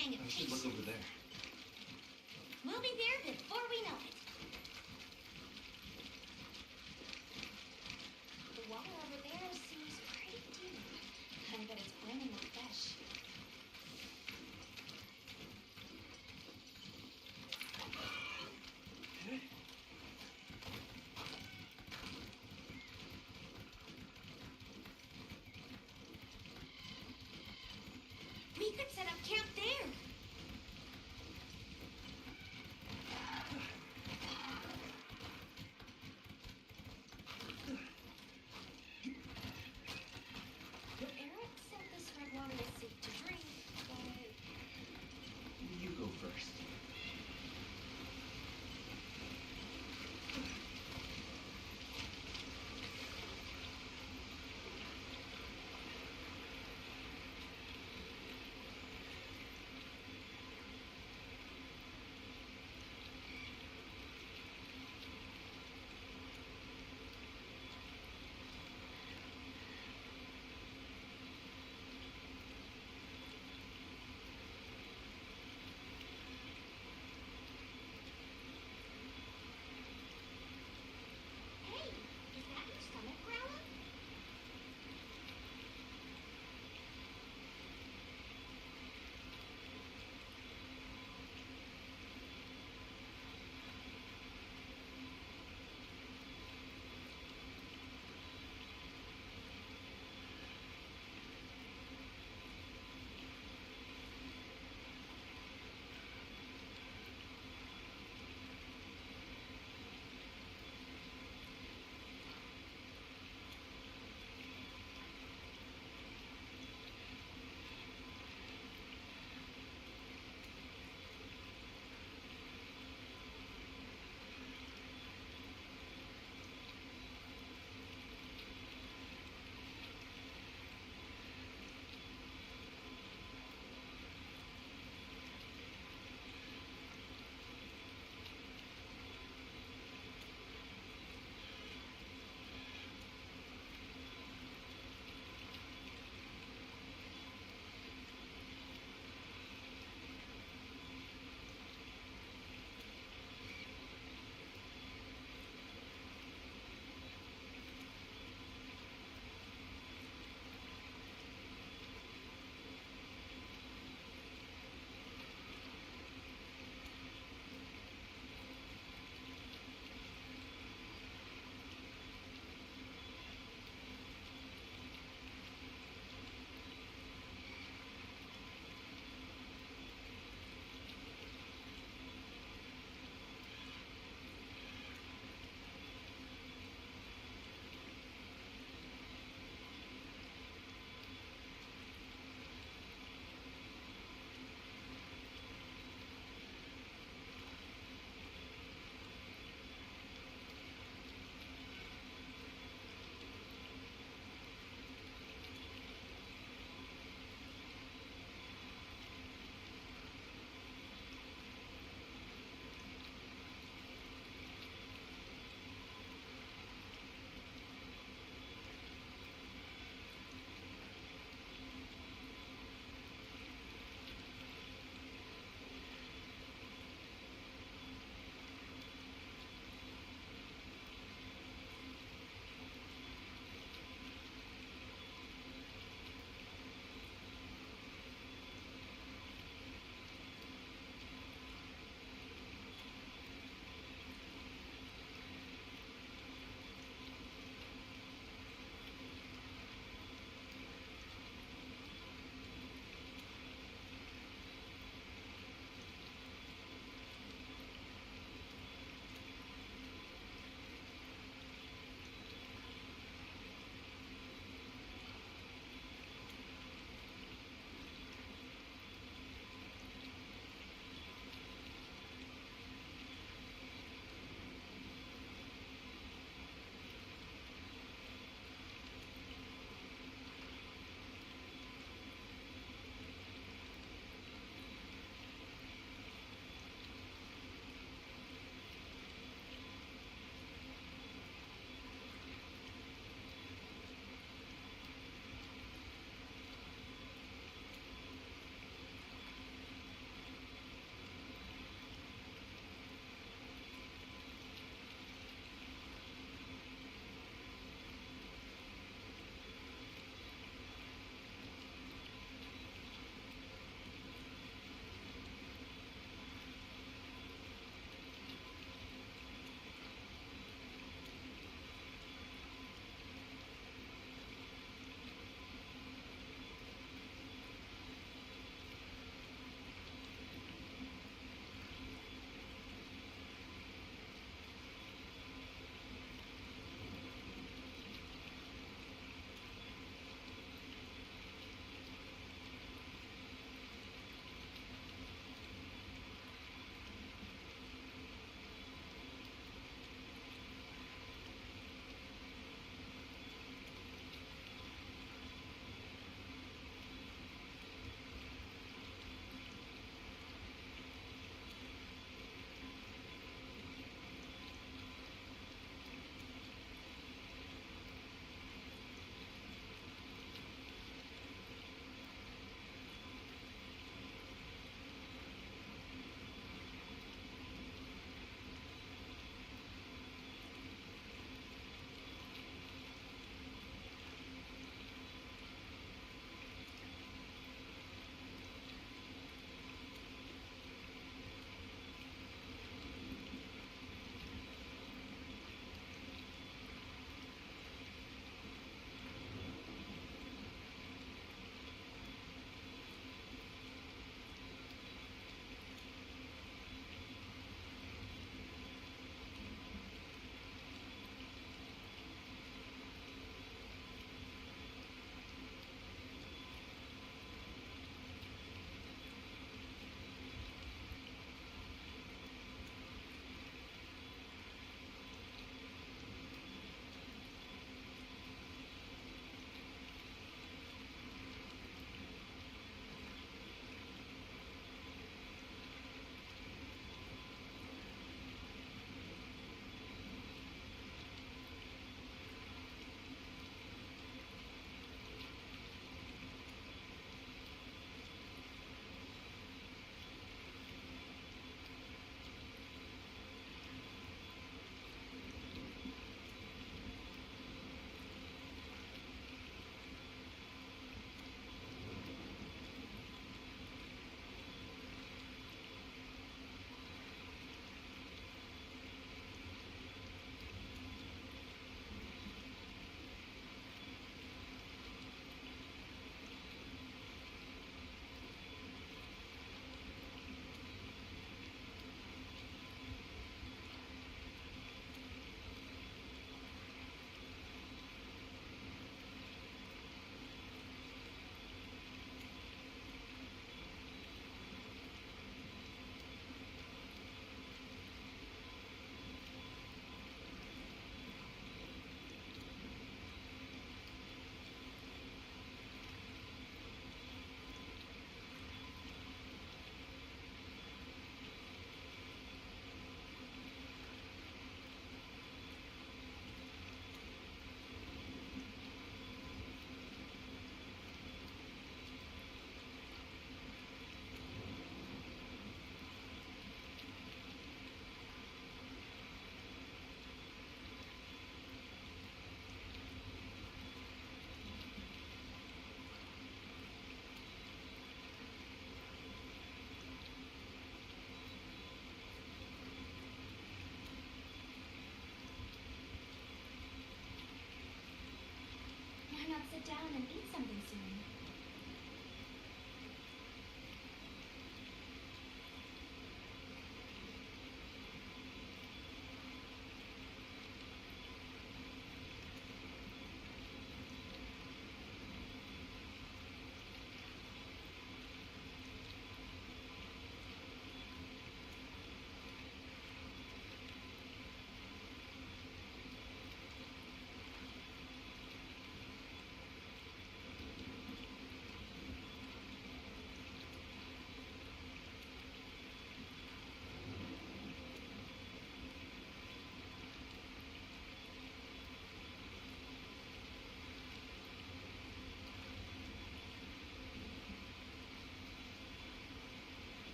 hang of I should look patience. over there. We'll be there before we know it. The water over there seems pretty deep. I bet it's brimming with fish. We could set up camp there. Eric said this red water is safe to drink, but You go first.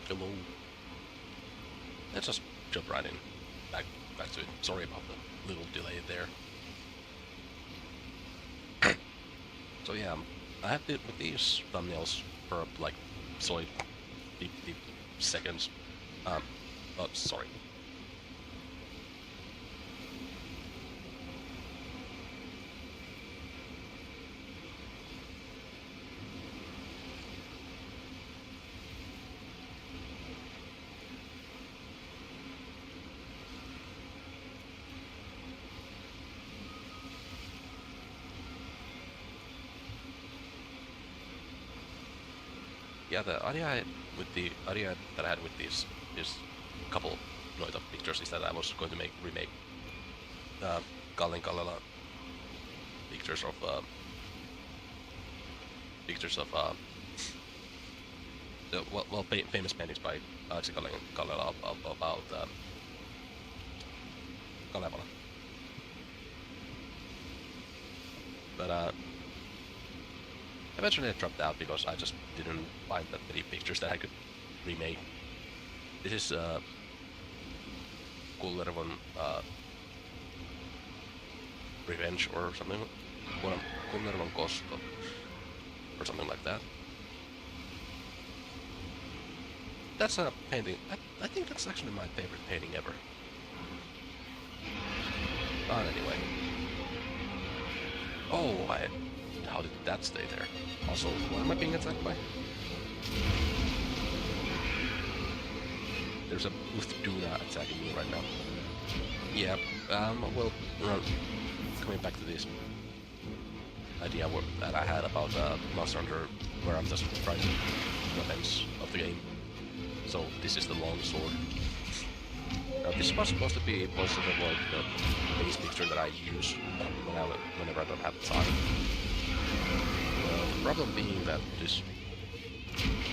Hello. Let's just jump right in. Back to it. Sorry about the little delay there. So yeah, I have to with these thumbnails for like 50 seconds. Oh, sorry. Yeah, the idea that I had with these couple noita pictures is that I was going to remake Kallen Kallela pictures of famous paintings by Aleksi Kallela about Kalevala. But eventually I dropped out because I just didn't find that many pictures that I could remake. This is Kullervon Revenge or something. Kullervon Kosto or something like that. That's a painting. I think that's actually my favorite painting ever. But anyway. Oh, how did that stay there? Also, what am I being attacked by? There's a Uthduna attacking me right now. Yeah, well, coming back to this idea that I had about Monster Hunter, where I'm just trying weapons of the game. So this is the long sword. Now this was supposed to be most of the base picture that I use whenever I don't have time. The problem being that this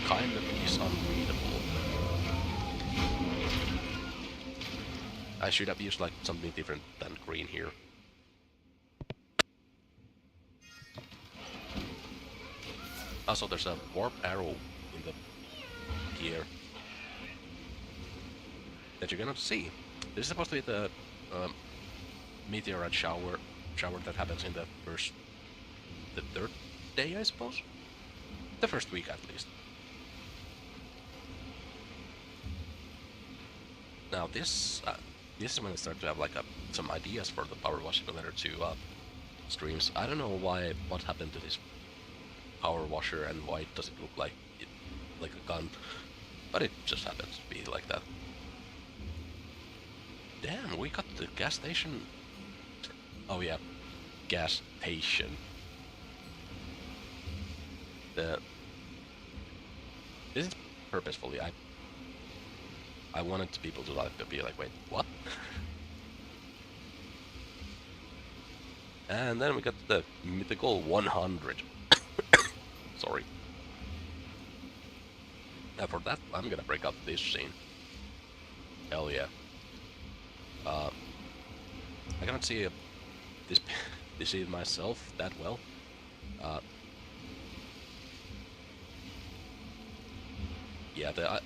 kind of is unreadable. I should have used like something different than green here. Also, there's a warp arrow in the gear that you cannot see. This is supposed to be the meteorite shower that happens in the third day, I suppose? The first week, at least. Now this is when I start to have like some ideas for the Power Wash Simulator 2 streams. I don't know what happened to this Power Washer and why does it look like a gun, but it just happens to be like that. Damn, we got the gas station. Oh yeah, gas station. This is purposefully. I wanted people to be like, wait, what? And then we got the mythical 100. Sorry. Now for that, I'm gonna break up this scene. Hell yeah. I cannot see this scene myself that well. Yeah, the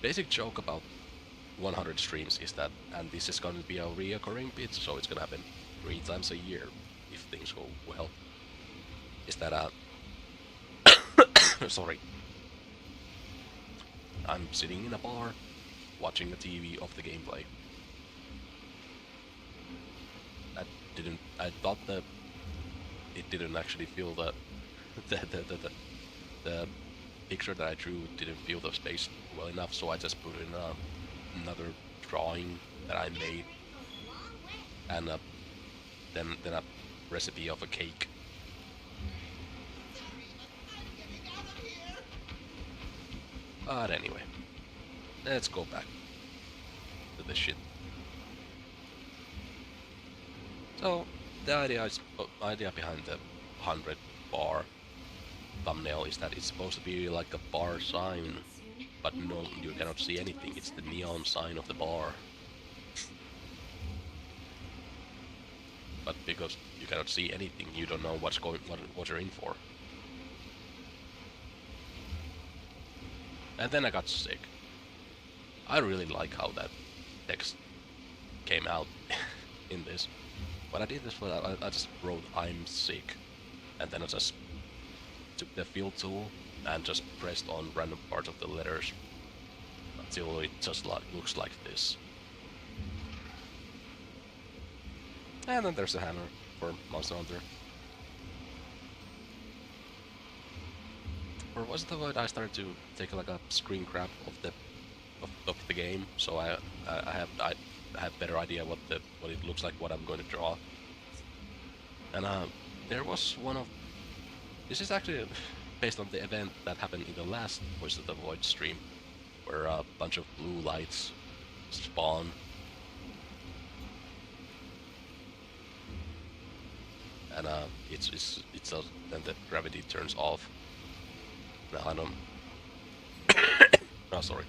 basic joke about 100 streams is that, and this is going to be a reoccurring bit, so it's gonna happen 3 times a year if things go well. Is that sorry. I'm sitting in a bar, watching the TV of the gameplay. I thought that it didn't actually feel the picture that I drew didn't feel the space well enough, so I just put in another drawing that I made, and then a recipe of a cake. But anyway, let's go back to the shit. So the idea behind the 100 bar thumbnail is that it's supposed to be like a bar sign, but no, you cannot see anything. It's the neon sign of the bar. But because you cannot see anything, you don't know what you're in for. And then I got sick. I really like how that text came out in this. What I did is I just wrote "I'm sick," and then I just took the fill tool and just pressed on random parts of the letters until it just looks like this. And then there's the hammer for Monster Hunter. Or was it the way I started to take like a screen grab of the game, so I have better idea what it looks like, what I'm going to draw. And there was one of this is actually based on the event that happened in the last Voice of the Void stream, where a bunch of blue lights spawn. And then the gravity turns off. Now I don't. Oh, sorry.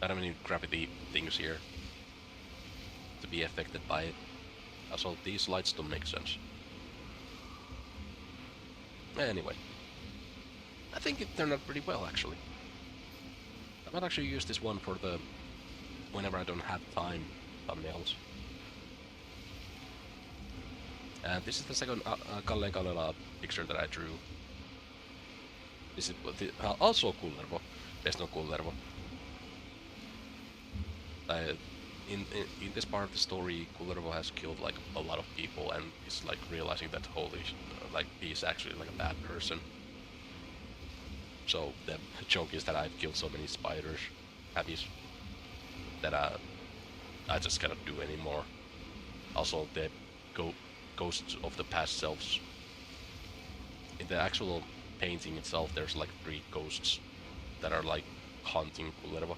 I don't have any gravity things here to be affected by it. Also, these lights don't make sense. Anyway, I think it turned out pretty well, actually. I might actually use this one for the whenever I don't have time thumbnails. And this is the second Kalle Kallela picture that I drew. This is also Kullervo, based on Kullervo. In this part of the story, Kullervo has killed like a lot of people and is like realizing that holy, like he's actually like a bad person. So the joke is that I've killed so many spiders, habbies, that I just cannot do anymore. Also, the ghosts of the past selves. In the actual painting itself, there's like 3 ghosts that are like haunting Kullervo.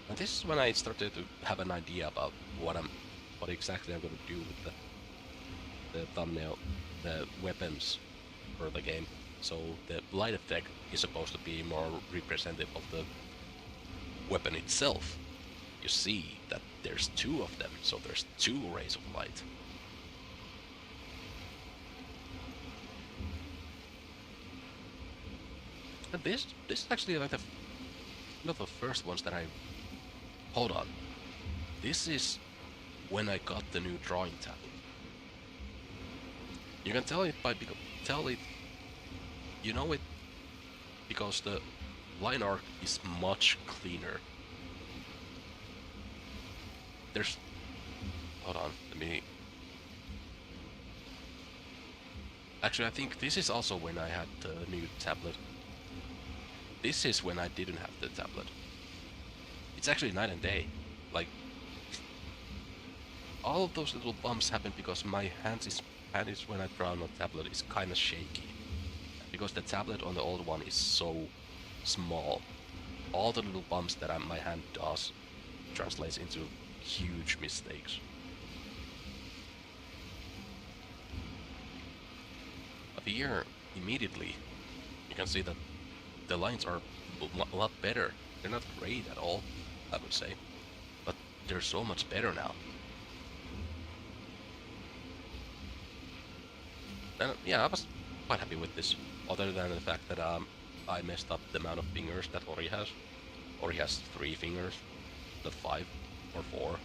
And this is when I started to have an idea about what exactly I'm going to do with the thumbnail, the weapons for the game. So the light effect is supposed to be more representative of the weapon itself. You see that there's 2 of them, so there's 2 rays of light. And this is actually like not the first ones that I... Hold on. This is when I got the new drawing tablet. You can tell it by you know it because the line art is much cleaner. There's... Hold on, let me... Actually, I think this is also when I had the new tablet. This is when I didn't have the tablet. It's actually night and day. Like, all of those little bumps happen because my hand is when I draw on a tablet is kind of shaky. Because the tablet on the old one is so small. All the little bumps that my hand does translates into huge mistakes. But here, immediately, you can see that the lines are a lot better. They're not great at all, I would say, but they're so much better now. And yeah, I was quite happy with this, other than the fact that I messed up the amount of fingers that Ori has. Ori has 3 fingers, not 5 or 4.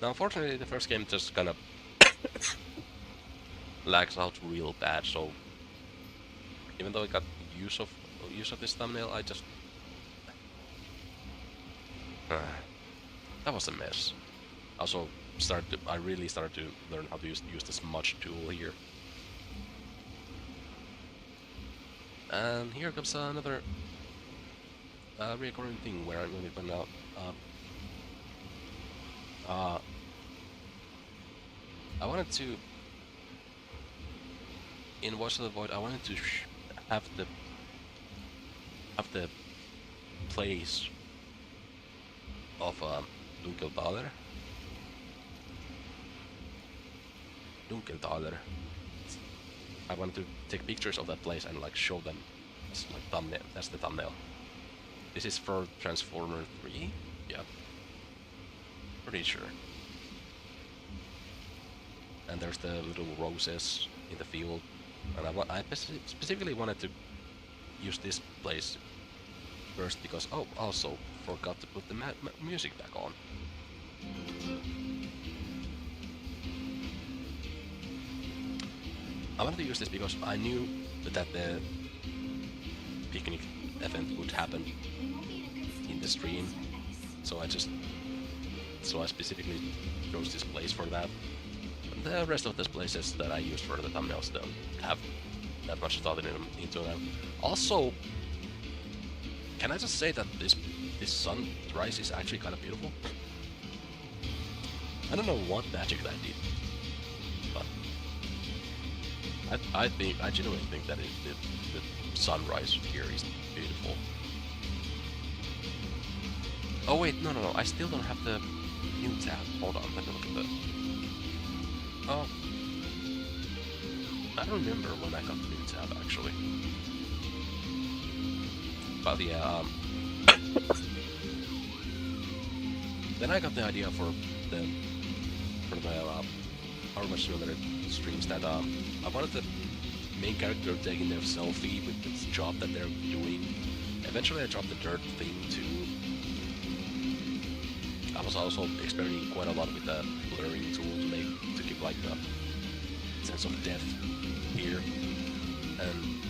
Now, unfortunately, the first game just kind of lags out real bad, so even though I got use of this thumbnail, I just that was a mess. Also, I really started to learn how to use the smudge tool here. And here comes another recurring thing where I'm going to find out. I wanted to, in Voice of the Void, I wanted to have the place of Dunkelthaler. I wanted to take pictures of that place and like show them as like thumbnail. That's the thumbnail. This is for Transformer 3. Yeah, pretty sure. and there's the little roses in the field. And I specifically wanted to use this place first because, oh, also forgot to put the music back on. I wanted to use this because I knew that the picnic event would happen in the stream, so I specifically chose this place for that. And the rest of the places that I used for the thumbnails don't have that much thought into them. Also, can I just say that this sunrise is actually kind of beautiful? I don't know what magic that did, but I genuinely think that the sunrise here is beautiful. Oh wait, no, I still don't have the new tab. Hold on, let me look at the... Oh, I don't remember when I got the new tab actually. But yeah, then I got the idea for the How Much Simulator streams that I wanted the main character taking their selfie with this job that they're doing. Eventually I dropped the dirt thing too. I was also experimenting quite a lot with the blurring tool to give like a sense of depth here. And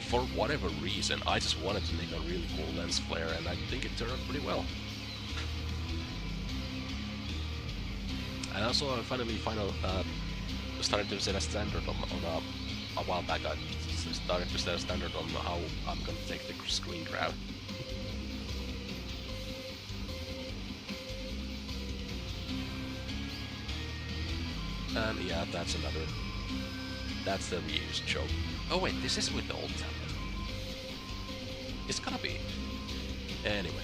for whatever reason, I just wanted to make a really cool lens flare, and I think it turned out pretty well. And also, I finally started to set a standard on a while back. I started to set a standard on how I'm gonna take the screen grab. And yeah, that's the reused choke. Oh wait, this is with the old tablet. It's gotta be. Anyway.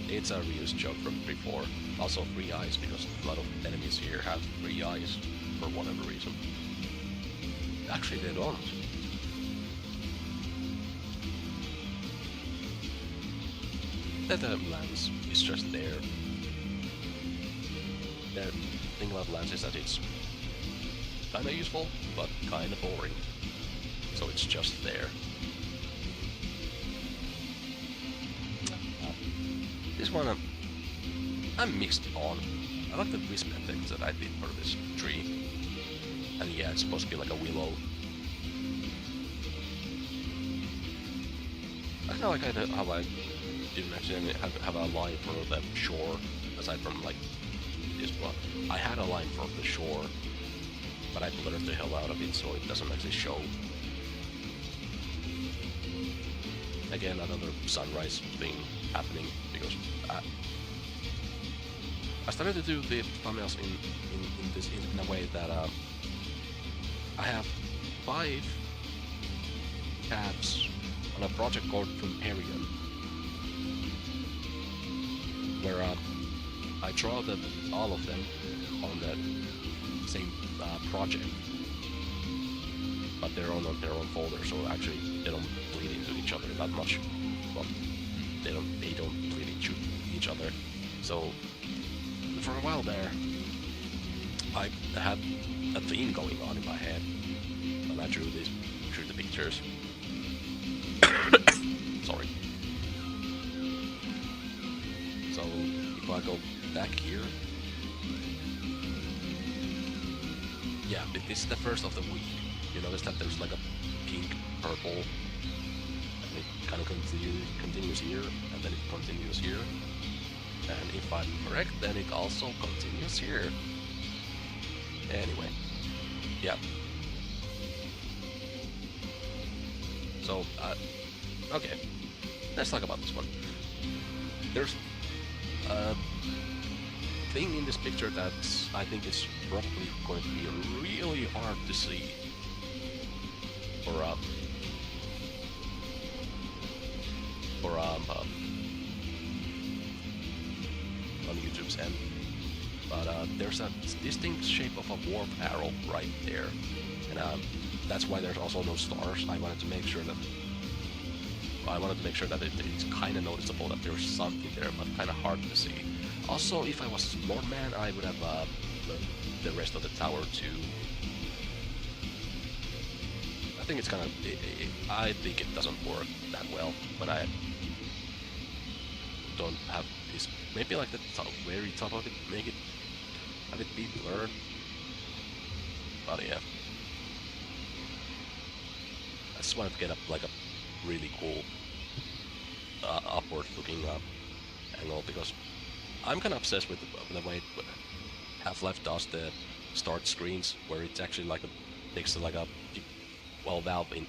It's a reused choke from 3.4. Also 3 eyes, because a lot of enemies here have 3 eyes for whatever reason. Actually, they don't. The lens is just there. The thing about lens is that it's kinda useful, but kinda boring. So it's just there. This one I'm mixed on. I like the wisp effects that I did for this tree. And yeah, it's supposed to be like a willow. I kinda like how I didn't actually have a line for the shore, aside from like this one. I had a line for the shore, but I blurred the hell out of it so it doesn't actually show. Again, another sunrise thing happening, because I started to do the thumbnails in a way that I have 5 tabs on a project called Comparion, where I draw all of them on the same project, but they're on their own folder, so actually they don't bleed into each other that much. Well, they don't bleed into each other. So for a while there, I had a theme going on in my head when I drew the pictures. Sorry. So if I go back here, yeah, this is the first of the week. You notice that there's like a pink, purple, and it kind of continues here, and then it continues here. And if I'm correct, then it also continues here. Anyway, yeah. So, okay, let's talk about this one. There's a thing in this picture that I think is probably going to be really hard to see. Or on YouTube's end. But there's a distinct shape of a warp arrow right there, and that's why there's also no stars. I wanted to make sure that it's kind of noticeable that there's something there, but kind of hard to see. Also, if I was a smart man, I would have the rest of the tower too. I think it's kind of. I think it doesn't work that well when I don't have this. Maybe like the top, very top of it, make it have it be blurred. But yeah, I just wanted to get up like a really cool upward-looking angle because I'm kind of obsessed with the way Half-Life does the start screens, where it's actually like takes like a well, Valve in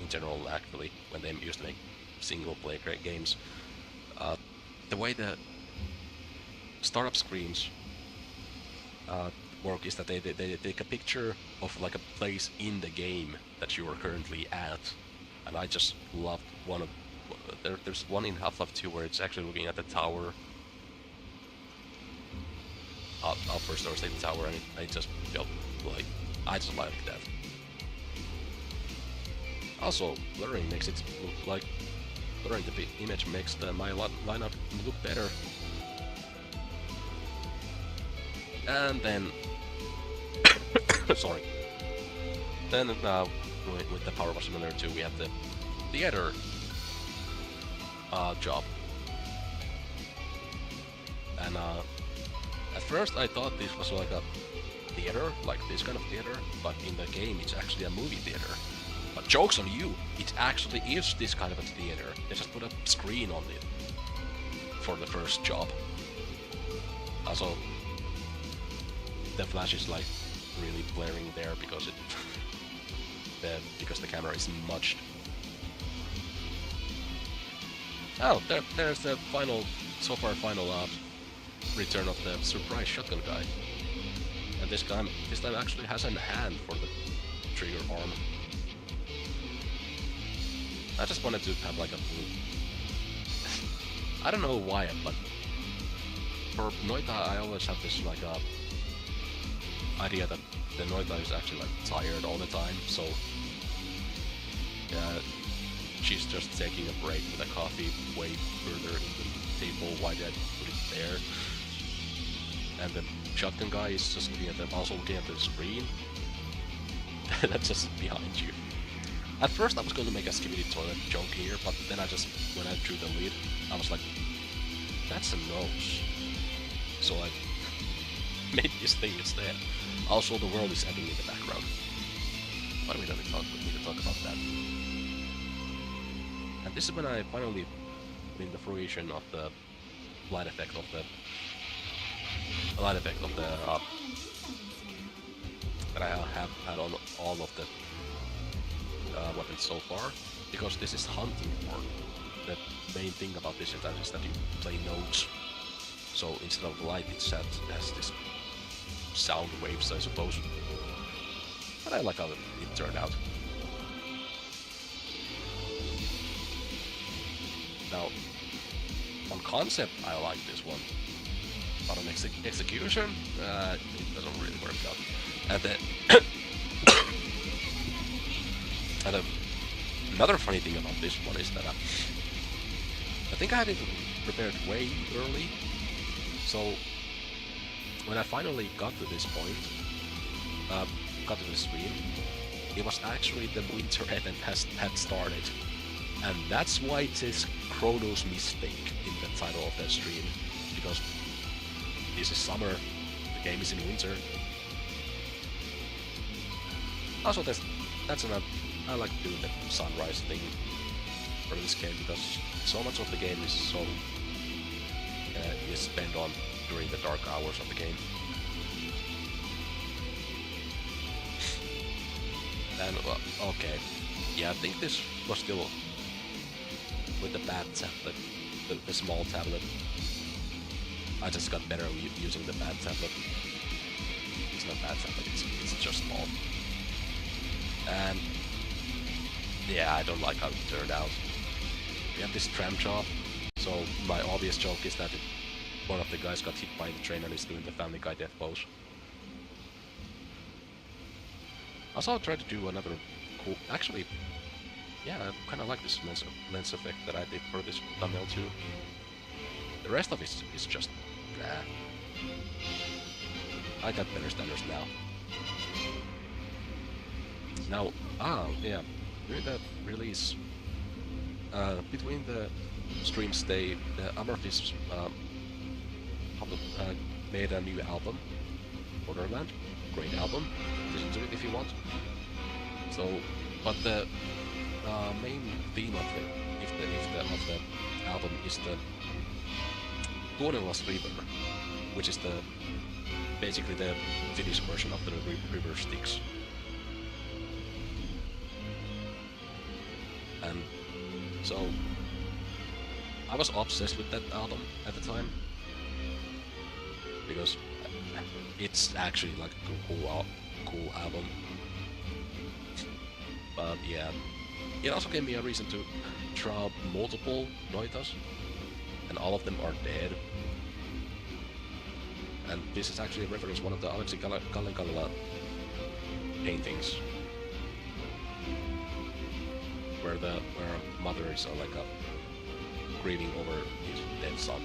general actually when they used to make single-player games, the way the startup screens work is that they take a picture of like a place in the game that you are currently at, and I just loved one of there's one in Half-Life 2 where it's actually looking at the tower, upper Star State Tower, and I just felt like I just like that. Also, blurring makes it look like blurring the image makes my lineup look better. And then, sorry. Then with the Power Wash Simulator 2, we have the theater job. And at first I thought this was like a theater, like this kind of theater, but in the game it's actually a movie theater. But joke's on you, it actually is this kind of a theater. They just put a screen on it for the first job. Also, the flash is like really blaring there because because the camera is smudged. Oh, there's the final, so far final return of the surprise shotgun guy. And this time actually has a hand for the trigger arm. I just wanted to have like a I don't know why, but for Noita I always have this like idea that the Noita is actually like tired all the time, so yeah, she's just taking a break with a coffee way further in the table. Why did I put it there? And the shotgun guy is just looking at them, also looking at the screen. That's just behind you. At first I was going to make a skibidi toilet joke here, but then when I drew the lead, I was like, that's a nose. So I made this thing instead. Also, the world is ending in the background. Why do we need to talk about that? And this is when I finally win the fruition of the light effect of the that I have had on all of the weapons so far, because this is hunting mode. The main thing about this is that you play notes. So instead of light, it has this sound waves, I suppose. But I like how it turned out. Now, on concept, I like this one. But on execution, it doesn't really work out. And then, another funny thing about this one is that I think I had it prepared way early. So when I finally got to this point, got to the stream, it was actually the winter event had started. And that's why it says Chrono's Mistake in the title of the stream, because this is summer, the game is in winter. Also, I like doing the sunrise thing for this game, because so much of the game is is spent on during the dark hours of the game. And well, okay, yeah, I think this was still with the bad tablet, the small tablet. I just got better using the bad tablet. It's not bad tablet, it's just small. And yeah, I don't like how it turned out. We have this tram job, so my obvious joke is that one of the guys got hit by the train and is doing the Family Guy death pose. Also, I'll try to do another cool... Actually, yeah, I kind of like this lens effect that I did for this thumbnail too. The rest of it is just Nah. I got better standards now. Now, yeah, during the release, between the streams, the Amorphis made a new album, Borderland, great album. Listen to it if you want. So, but the main theme of the album is the Tuonelas River, which is basically the Finnish version of the River Styx. And so I was obsessed with that album at the time because it's actually like a cool album. But yeah, it also gave me a reason to draw multiple Noitas, and all of them are dead. And this is actually a reference to one of the Aleksi Kallenkala paintings, where a mother is like grieving over his dead son.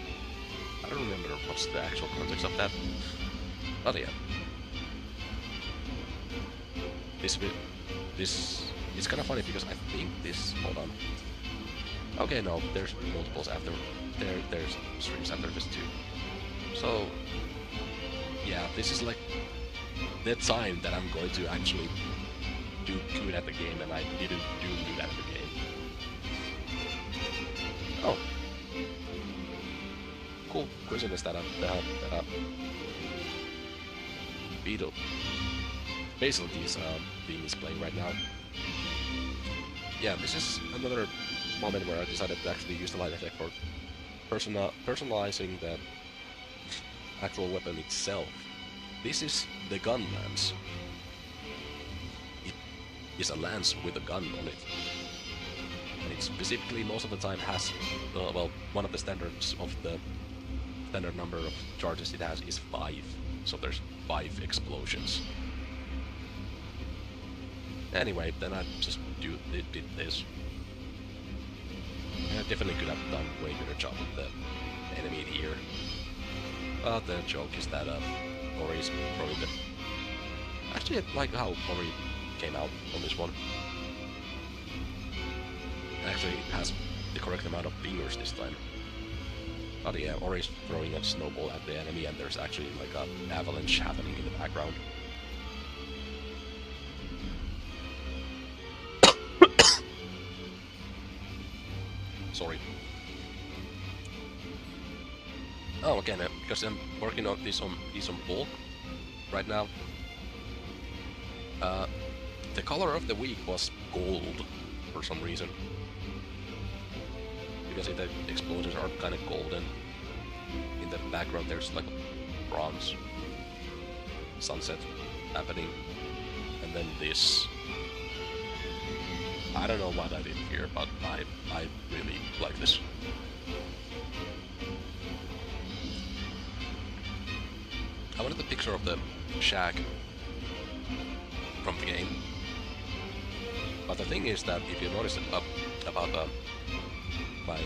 I don't remember what's the actual context of that, but yeah, this it's kind of funny because I think this. Hold on. Okay, no, there's multiples after. There's streams after this too. So yeah, this is like the time that I'm going to actually do good at the game, and I didn't do good at the game. Oh, cool. Coincidence that Beetle Basil D's theme is playing right now. Yeah, this is another moment where I decided to actually use the light effect for personalizing the actual weapon itself. This is the gun lance. It is a lance with a gun on it. And it specifically most of the time has, well, one of the standards of the standard number of charges it has is 5. So there's 5 explosions. Anyway, then I just did this. And I definitely could have done way better job with the enemy here. But the joke is that Ori is throwing the... Actually, I like how Ori came out on this one. It actually has the correct amount of fingers this time. But yeah, Ori is throwing a snowball at the enemy, and there's actually like an avalanche happening in the background. Sorry. Oh, okay, now, because I'm working on this on bulk right now. The color of the week was gold for some reason. Because the explosions are kind of golden. In the background there's like a bronze sunset happening. And then this. I don't know what I did here, but I really like this. I wanted the picture of the shack from the game. But the thing is that if you notice about my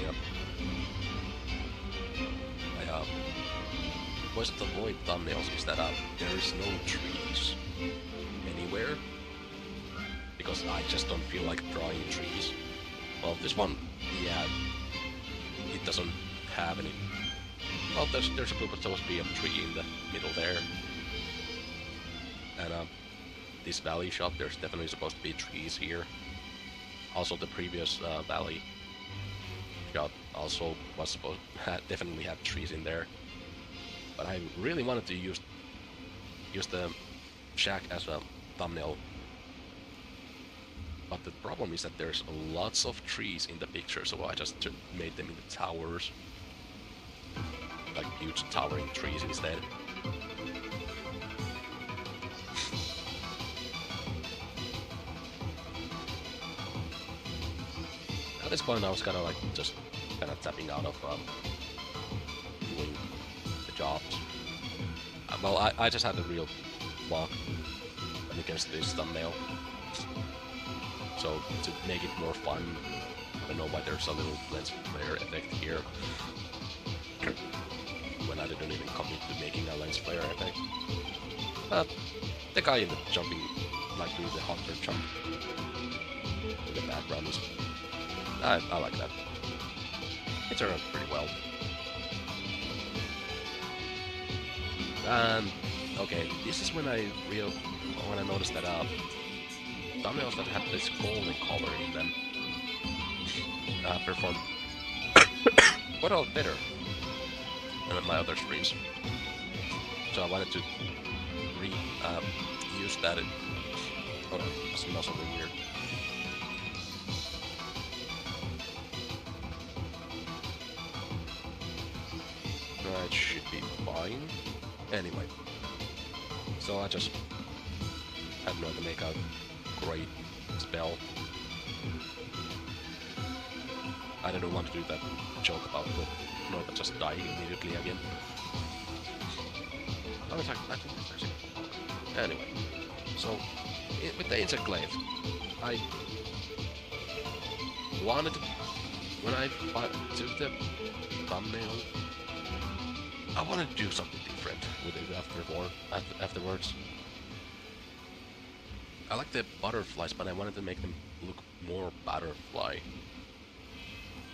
voice of the void thumbnails is that there is no trees anywhere. Because I just don't feel like drawing trees. Well, this one, yeah, it doesn't have any. Well, there's supposed to be a tree in the middle there, and this valley shot, there's definitely supposed to be trees here. Also, the previous valley shot also was supposed definitely had trees in there, but I really wanted to use the shack as a thumbnail. But the problem is that there's lots of trees in the picture, so I just made them into towers. Like huge towering trees instead. At this point I was kind of like just kind of tapping out of doing the jobs. Well, I just had a real block against this thumbnail. So to make it more fun, I don't know why there's a little lens flare effect here. when I didn't even commit to making a lens flare effect. But the guy in the jumping, like doing the hunter jump in the background is... I like that. It turned out pretty well. And okay, this is when I noticed that thumbnails that had this golden color in them performed quite a lot better than my other streams. So I wanted to use that. Hold on, I smell something weird. That should be fine. Anyway, so I just had no to make a great spell. I didn't want to do that joke about the Northa just dying immediately again. I was like, I think there's it. Anyway, so with the insect glaive, I wanted to, when I took the thumbnail, I wanted to do something different with it afterwards. I like the butterflies, but I wanted to make them look more butterfly.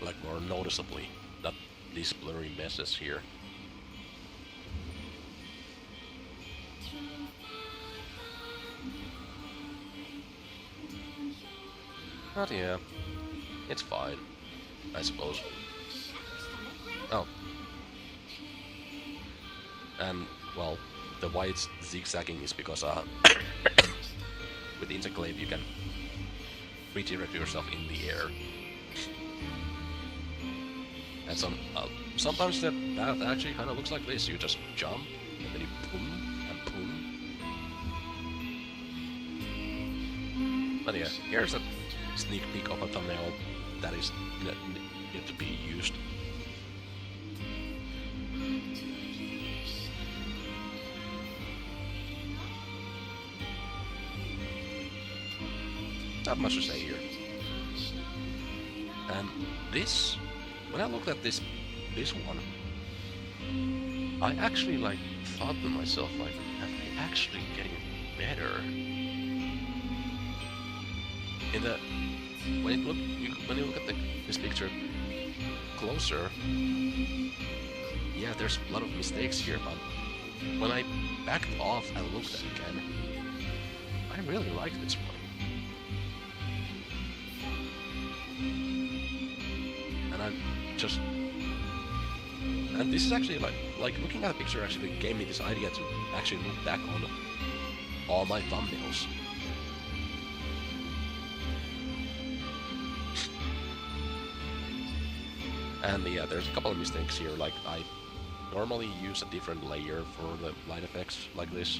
Like more noticeably, not these blurry messes here. But yeah, it's fine, I suppose. Oh. And, well, the why it's zigzagging is because with the insect glaive you can redirect yourself in the air. And sometimes the path actually kind of looks like this. You just jump, and then you boom, and boom. But yeah, here's a sneak peek of a thumbnail that is yet to be used. Not much to say here. And this, when I looked at this one, I actually like thought to myself, like, am I actually getting better? In the when you look at this picture closer, yeah, there's a lot of mistakes here, but when I backed off and looked at it again, I really like this one. And this is actually like looking at the picture actually gave me this idea to actually look back on all my thumbnails. And yeah, there's a couple of mistakes here, like I normally use a different layer for the light effects like this,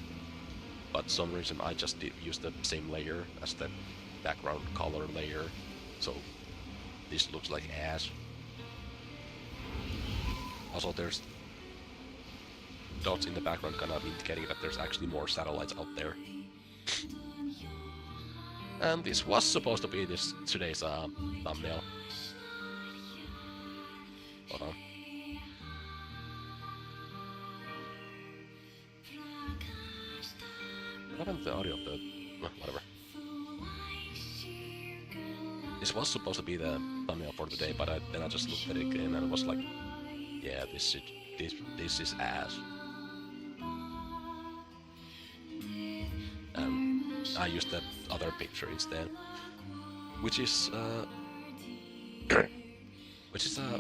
but some reason I just use the same layer as the background color layer, so this looks like ass. Also, there's dots in the background kind of indicating that there's actually more satellites out there. And this was supposed to be today's thumbnail. Hold on. What happened to the audio of the... whatever. This was supposed to be the thumbnail for today, but then I just looked at it again and it was like, yeah, this is ass. I used that other picture instead, which is a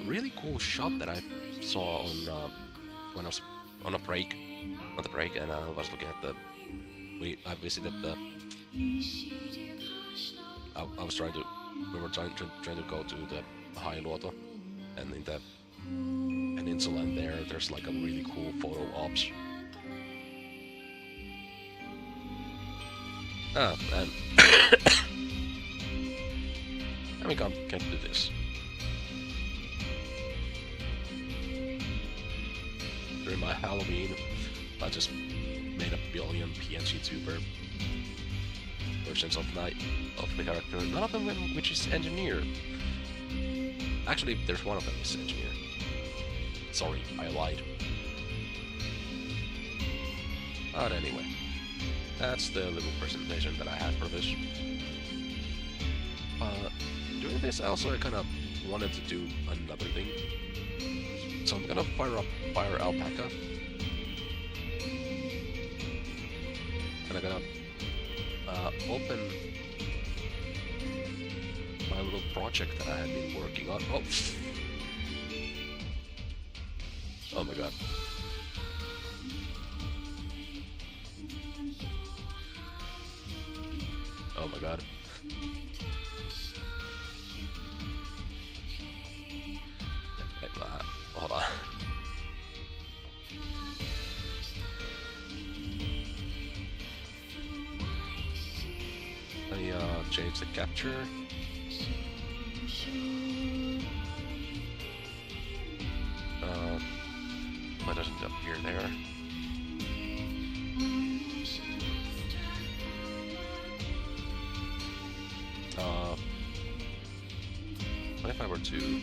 really cool shot that I saw on when I was on a break, and I was looking at I visited the. We were trying to go to the Hailuoto, and in the peninsula there's like a really cool photo ops. And we can't do this. During my Halloween, I just made a billion PNG tuber versions of the character. None of them which is engineer. Actually, there's one of them is engineer. Sorry, I lied. But anyway, that's the little presentation that I had for this. Doing this also I kind of wanted to do another thing. So I'm gonna fire Alpaca. And I'm gonna open my little project that I had been working on. Oh! Oh my god. Oh my god. Hold on. Let me change the capture. Why doesn't it appear there? What if I were to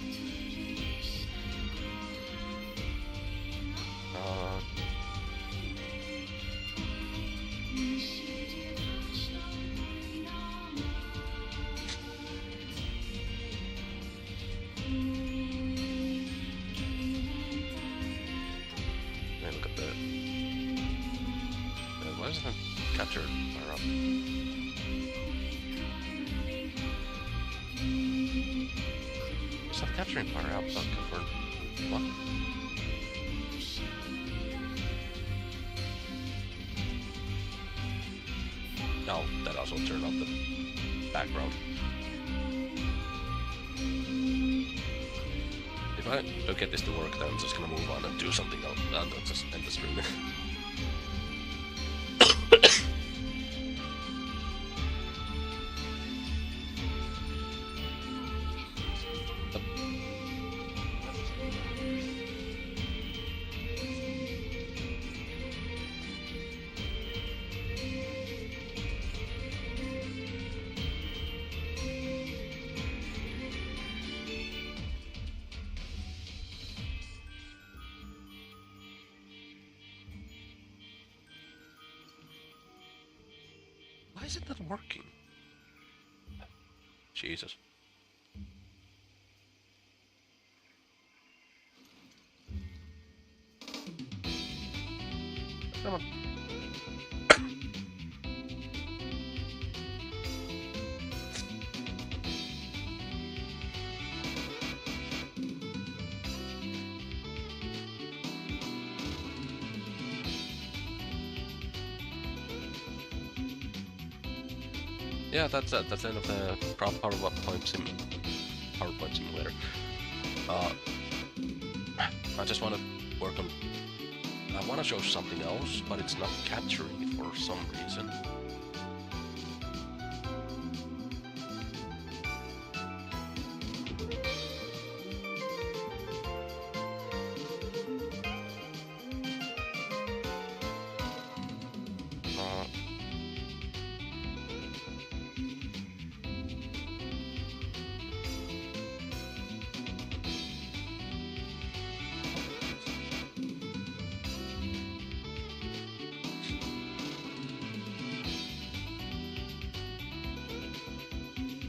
look at the why doesn't it capture fire up? It's not capturing fire out, but cover what? No, that also turned off the background. If I don't get this to work, then I'm just gonna move on and do something else. I'll just end the stream. Why is it not working? Jesus. Come on. Yeah, that's it. That's the end of the PowerPoint simulator. I just want to work on. I want to show something else, but it's not capturing it for some reason.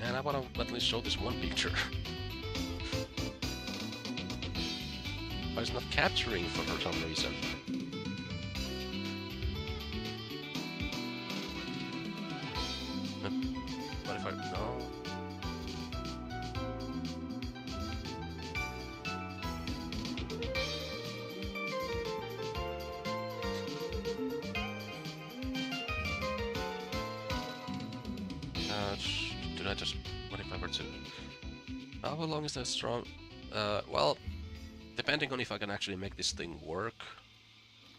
And I want to at least show this one picture. But it's not capturing for some reason. What if I... No. Did I just... What if I were to... How long is that strong? Well, depending on if I can actually make this thing work,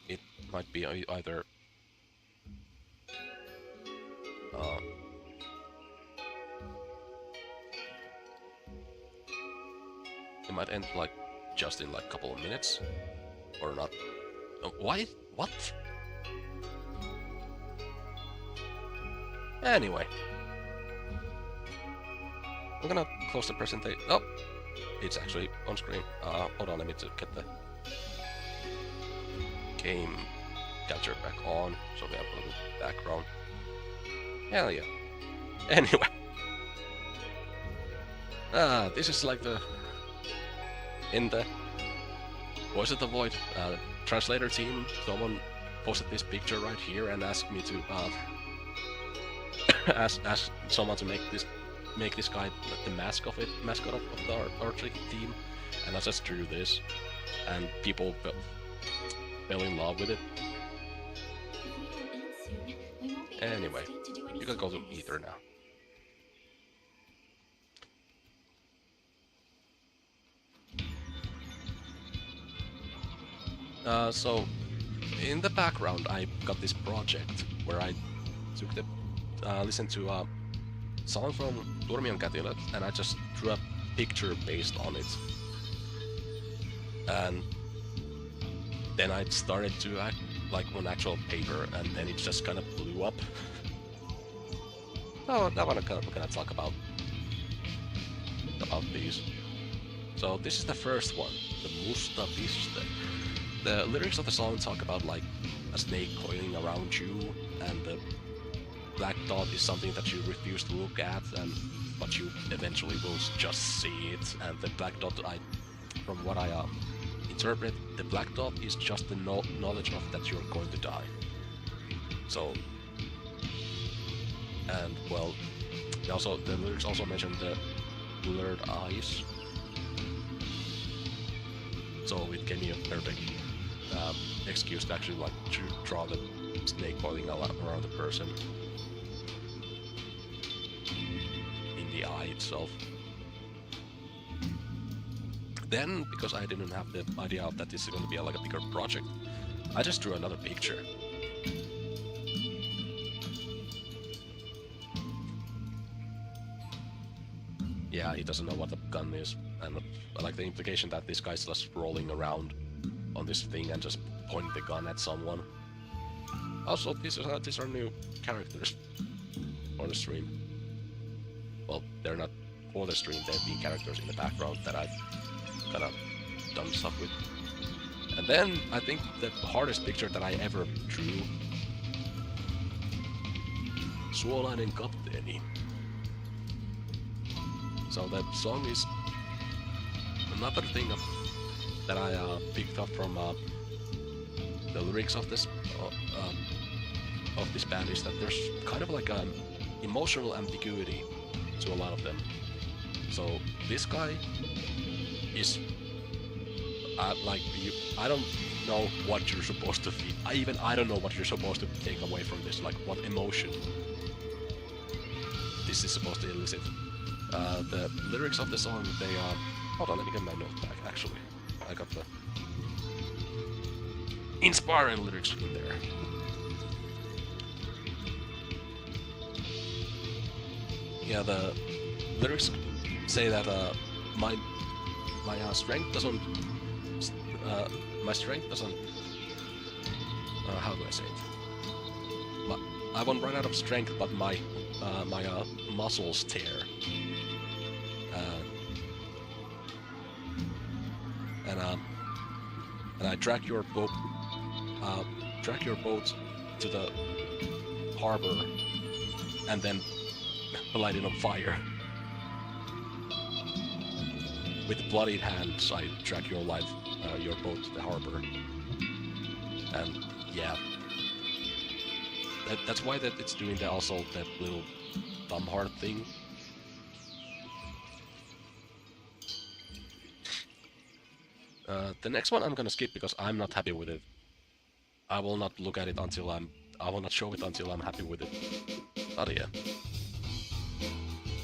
it might be either... it might end like just in like a couple of minutes, or not. Why? What? Anyway. I'm gonna close the presentation. Oh! It's actually on screen. Hold on, let me get the game capture back on, so we have a little background. Hell yeah. Anyway. This is like the... In the Voice of the Void translator team, someone posted this picture right here and asked me to ask someone to make this guy the mascot of the archery team, and I just drew this, and people fell in love with it. If we don't eat soon, we won't be Anyway, able to do any you can go to service. Ether now. So, in the background, I got this project where I took the listened to a song from Turmion Kätilöt, and I just drew a picture based on it. And then I started to act like on actual paper, and then it just kind of blew up. So now I'm gonna talk about these. So this is the first one, the Musta Piste. The lyrics of the song talk about like a snake coiling around you, and the black dot is something that you refuse to look at, but you eventually will just see it. And the black dot, from what I interpret, the black dot is just the knowledge of that you're going to die. So, and well, the lyrics also mention the blurred eyes. So it gave me a perfect excuse to actually like to draw the snake coiling around the person in the eye itself. Then, because I didn't have the idea of that this is going to be like a bigger project, I just drew another picture. Yeah, he doesn't know what the gun is, and I like the implication that this guy's just rolling around on this thing and just pointing the gun at someone. Also, these are new characters for the stream. Well, they're not for the stream, they've been characters in the background that I've kind of done stuff with. And then, I think the hardest picture that I ever drew... Suolainen kapteeni. So that song is another thing that I picked up from the lyrics of this band, is that there's kind of like an emotional ambiguity to a lot of them. So this guy is like I don't know what you're supposed to feel. I don't know what you're supposed to take away from this. Like what emotion this is supposed to elicit. The lyrics of the song, they hold on, let me get my note back. Actually, I got the inspiring lyrics in there. Yeah, the lyrics say that my strength doesn't how do I say it? I won't run out of strength, but my muscles tear. And I drag your boat to the harbor, and then light it on fire. With bloodied hands, I drag your boat to the harbor. And yeah, that's why it's doing also that little thumb heart thing. The next one I'm gonna skip because I'm not happy with it. I will not look at it until I will not show it until I'm happy with it. But yeah.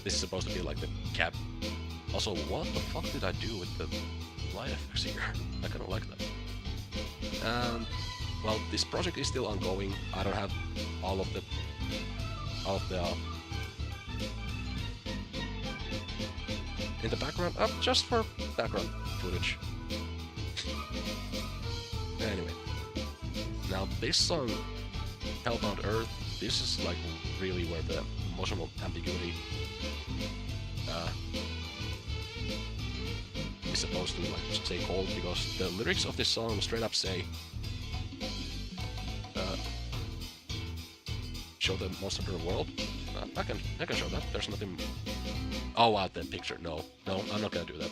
This is supposed to be like the cap. Also, what the fuck did I do with the light effects here? I kinda like that. Well, this project is still ongoing. I don't have all of the in the background up just for background footage. Anyway, now this song, Hellbound Earth, this is like really where the emotional ambiguity is supposed to like take hold, because the lyrics of this song straight up say show the Monster Hunter World? I can show that. There's nothing. Oh wow, the picture. No, I'm not gonna do that.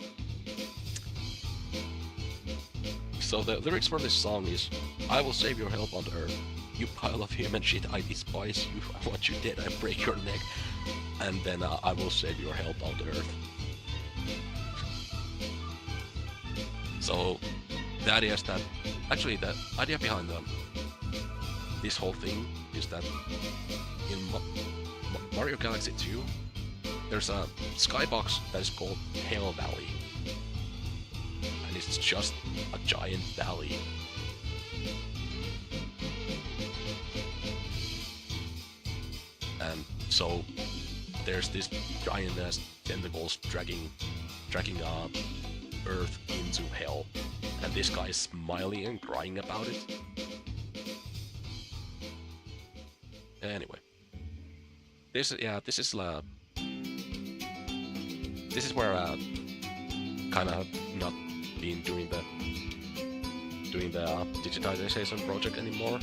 So the lyrics for this song is, "I will save your help on Earth. You pile of human shit, I despise you. I want you dead. I break your neck, and then I will save your help on Earth." So the idea is that actually the idea behind this whole thing is that in Mario Galaxy 2, there's a skybox that is called Hell Valley, and it's just a giant valley. And so there's this giant ass tentacles dragging Earth into hell, and this guy is smiling and crying about it. Anyway, this is where kind of not been doing the digitization project anymore.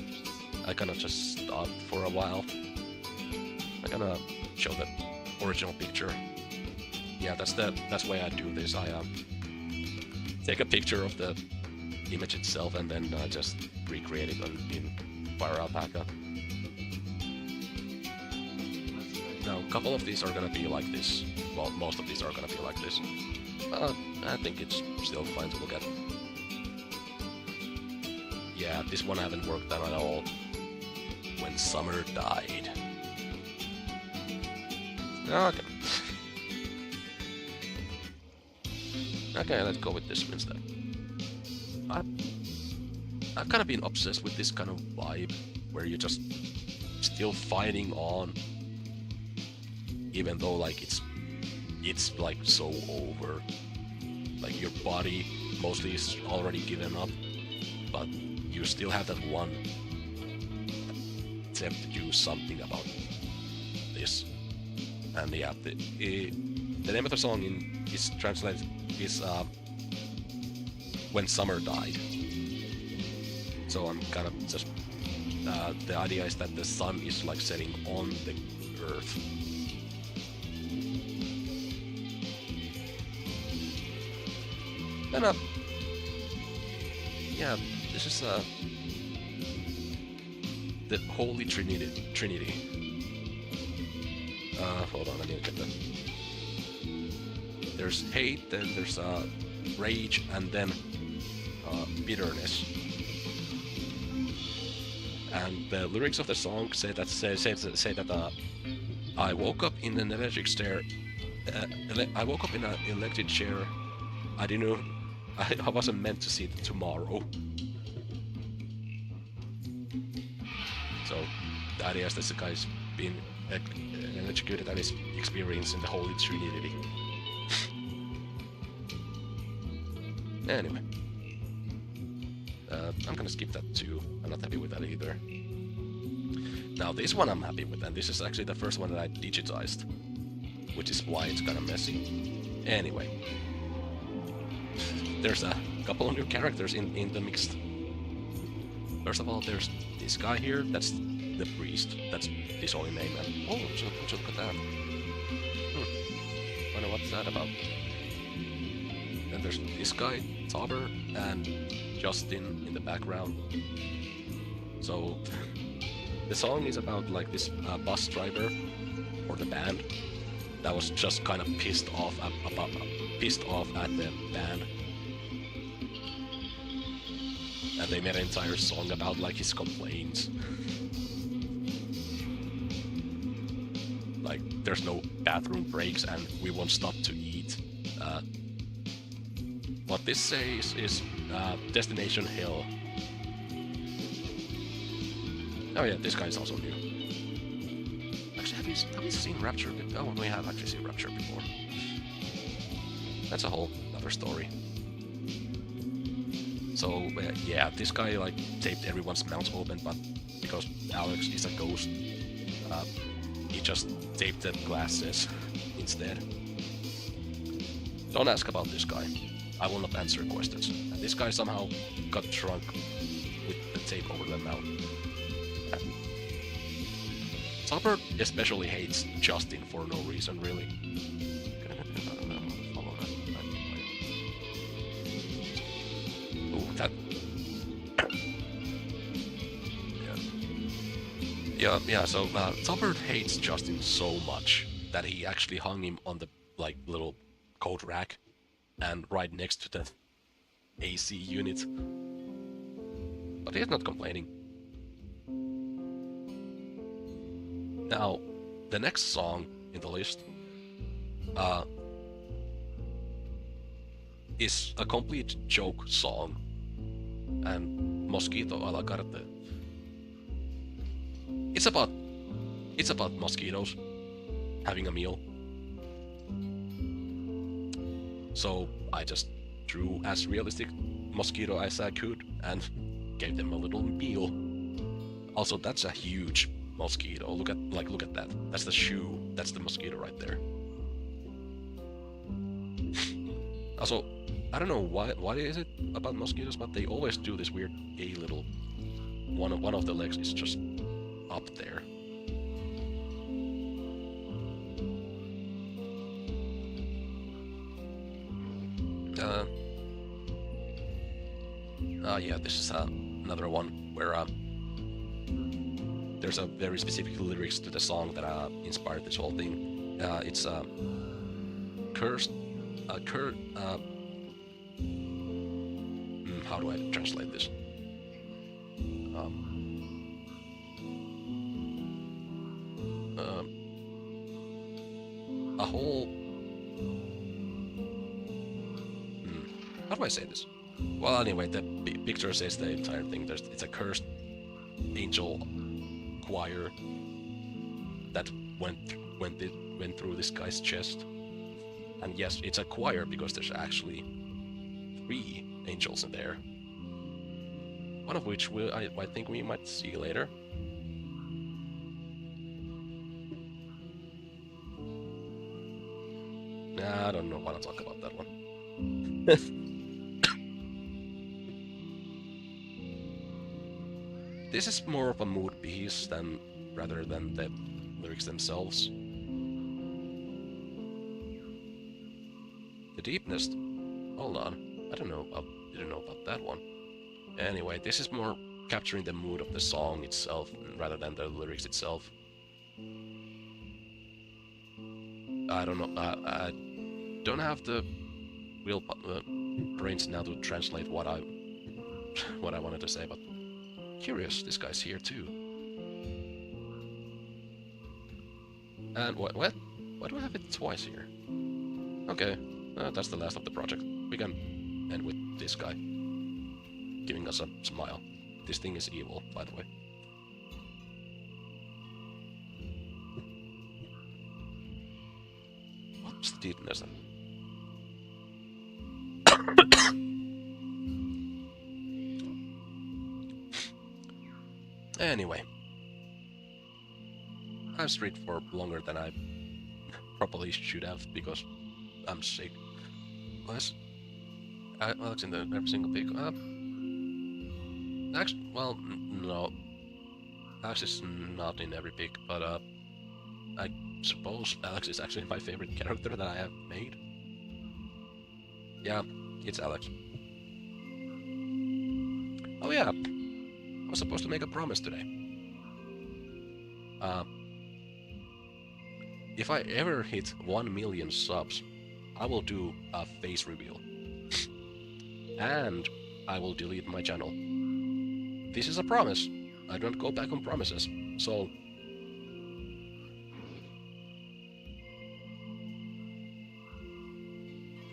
I kind of just stopped for a while. I'm gonna show the original picture. Yeah, that's why I do this. I take a picture of the image itself and then just recreate it in Fire Alpaca. Now, a couple of these are gonna be like this. Well, most of these are gonna be like this. I think it's still fine to look at. Yeah, this one I haven't worked on at all. When Summer Died. Okay. Okay, let's go with this one instead. I've kind of been obsessed with this kind of vibe where you're just still fighting on, even though like it's like so over. Like your body mostly is already given up, but you still have that one attempt to do something about this. And yeah, the name of the song is translated is When Summer Died. So I'm kind of just the idea is that the sun is like setting on the earth. And yeah, this is the Holy Trinity. Hold on, I need to get that. There's hate, then there's rage, and then bitterness. And the lyrics of the song say that I woke up in an electric chair. I woke up in an electric chair. I didn't know. I wasn't meant to see tomorrow. So the idea is that the guy's been educated and is experiencing the Holy Trinity. Anyway, I'm gonna skip that too. I'm not happy with that either. Now this one I'm happy with, and this is actually the first one that I digitized, which is why it's kind of messy. Anyway, there's a couple of new characters in the mix. First of all, there's this guy here. That's the priest. That's his only name. And oh, would you look at that? Wonder what's that about. Then there's this guy, Tauber, and Justin in the background. So the song is about like this bus driver for the band that was just kind of pissed off at the band. And they made an entire song about like his complaints. Like there's no bathroom breaks and we won't stop to eat. What this says is Destination Hell. Oh yeah, this guy is also new. Actually, have we seen Rapture? Oh, we have actually seen Rapture before. That's a whole other story. So yeah, this guy like taped everyone's mouths open, but because Alex is a ghost, he just taped the glasses instead. Don't ask about this guy. I will not answer questions. And this guy somehow got drunk with the tape over the mouth. Topper especially hates Justin for no reason, really. Ooh, that. Yeah. So Topper hates Justin so much that he actually hung him on the like little coat rack, and right next to the AC unit. But he's not complaining. Now, the next song in the list is a complete joke song, and Mosquito a la carte. It's about mosquitoes having a meal. So I just drew as realistic mosquito as I could and gave them a little meal. Also, that's a huge mosquito. Look at that. That's the shoe. That's the mosquito right there. Also, I don't know what is it about mosquitoes, but they always do this weird gay little one of the legs is just up there. Yeah, this is another one where there's a very specific lyrics to the song that inspired this whole thing. It's cursed, how do I translate this? A whole. How do I say this? Well, anyway, the picture says the entire thing. It's a cursed angel choir that went through this guy's chest. And yes, it's a choir because there's actually 3 angels in there. One of which I think we might see later. Nah, I don't know why to talk about that one. This is more of a mood piece rather than the lyrics themselves. The Deepness. Hold on, I didn't know about that one. Anyway, this is more capturing the mood of the song itself rather than the lyrics itself. I don't know. I don't have the real brains now to translate what I wanted to say, but curious, this guy's here too. And what? Why do I have it twice here? Okay, that's the last of the project. We can end with this guy giving us a smile. This thing is evil, by the way. What's the deepness? Anyway, I've streamed for longer than I probably should have because I'm sick. Alex in every single pick. Actually, well, no. Alex is not in every pick, but I suppose Alex is actually my favorite character that I have made. Yeah, it's Alex. Oh yeah, I was supposed to make a promise today. If I ever hit 1 million subs, I will do a face reveal. And I will delete my channel. This is a promise. I don't go back on promises. So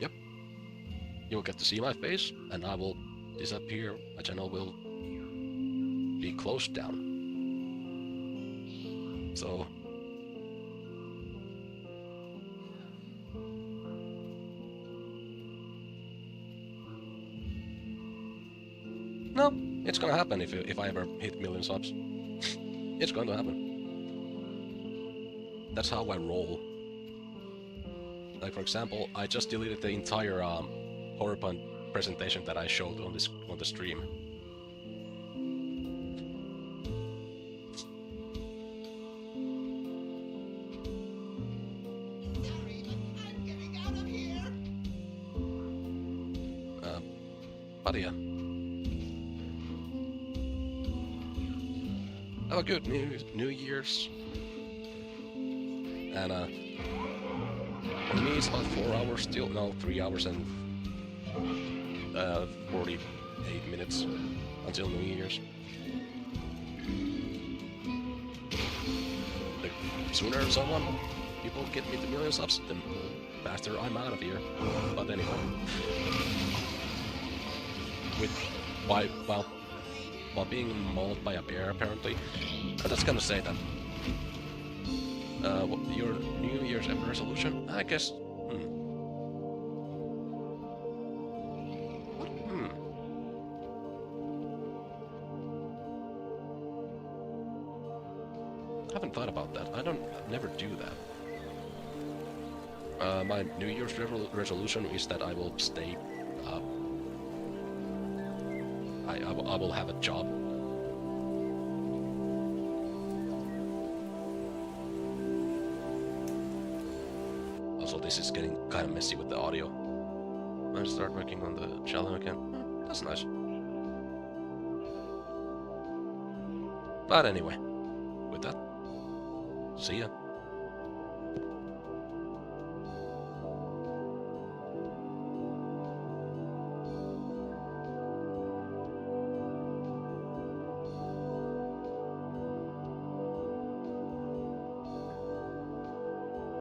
yep. You'll get to see my face and I will disappear. My channel will be closed down. So no, it's gonna happen if I ever hit 1 million subs. It's going to happen. That's how I roll. Like for example, I just deleted the entire PowerPoint presentation that I showed on the stream. But yeah. Have a good New Year's. And for me it's about 4 hours still. No, 3 hours and 48 minutes until New Year's. The sooner people get me to 1 million subs, the faster I'm out of here. But anyway, while being mauled by a bear apparently, I'm just gonna say that your New Year's resolution, I guess. I haven't thought about that. I never do that. My New Year's resolution is that I will stay. I will have a job. Also, this is getting kind of messy with the audio. I start working on the cello again. That's nice. But anyway, with that, see ya.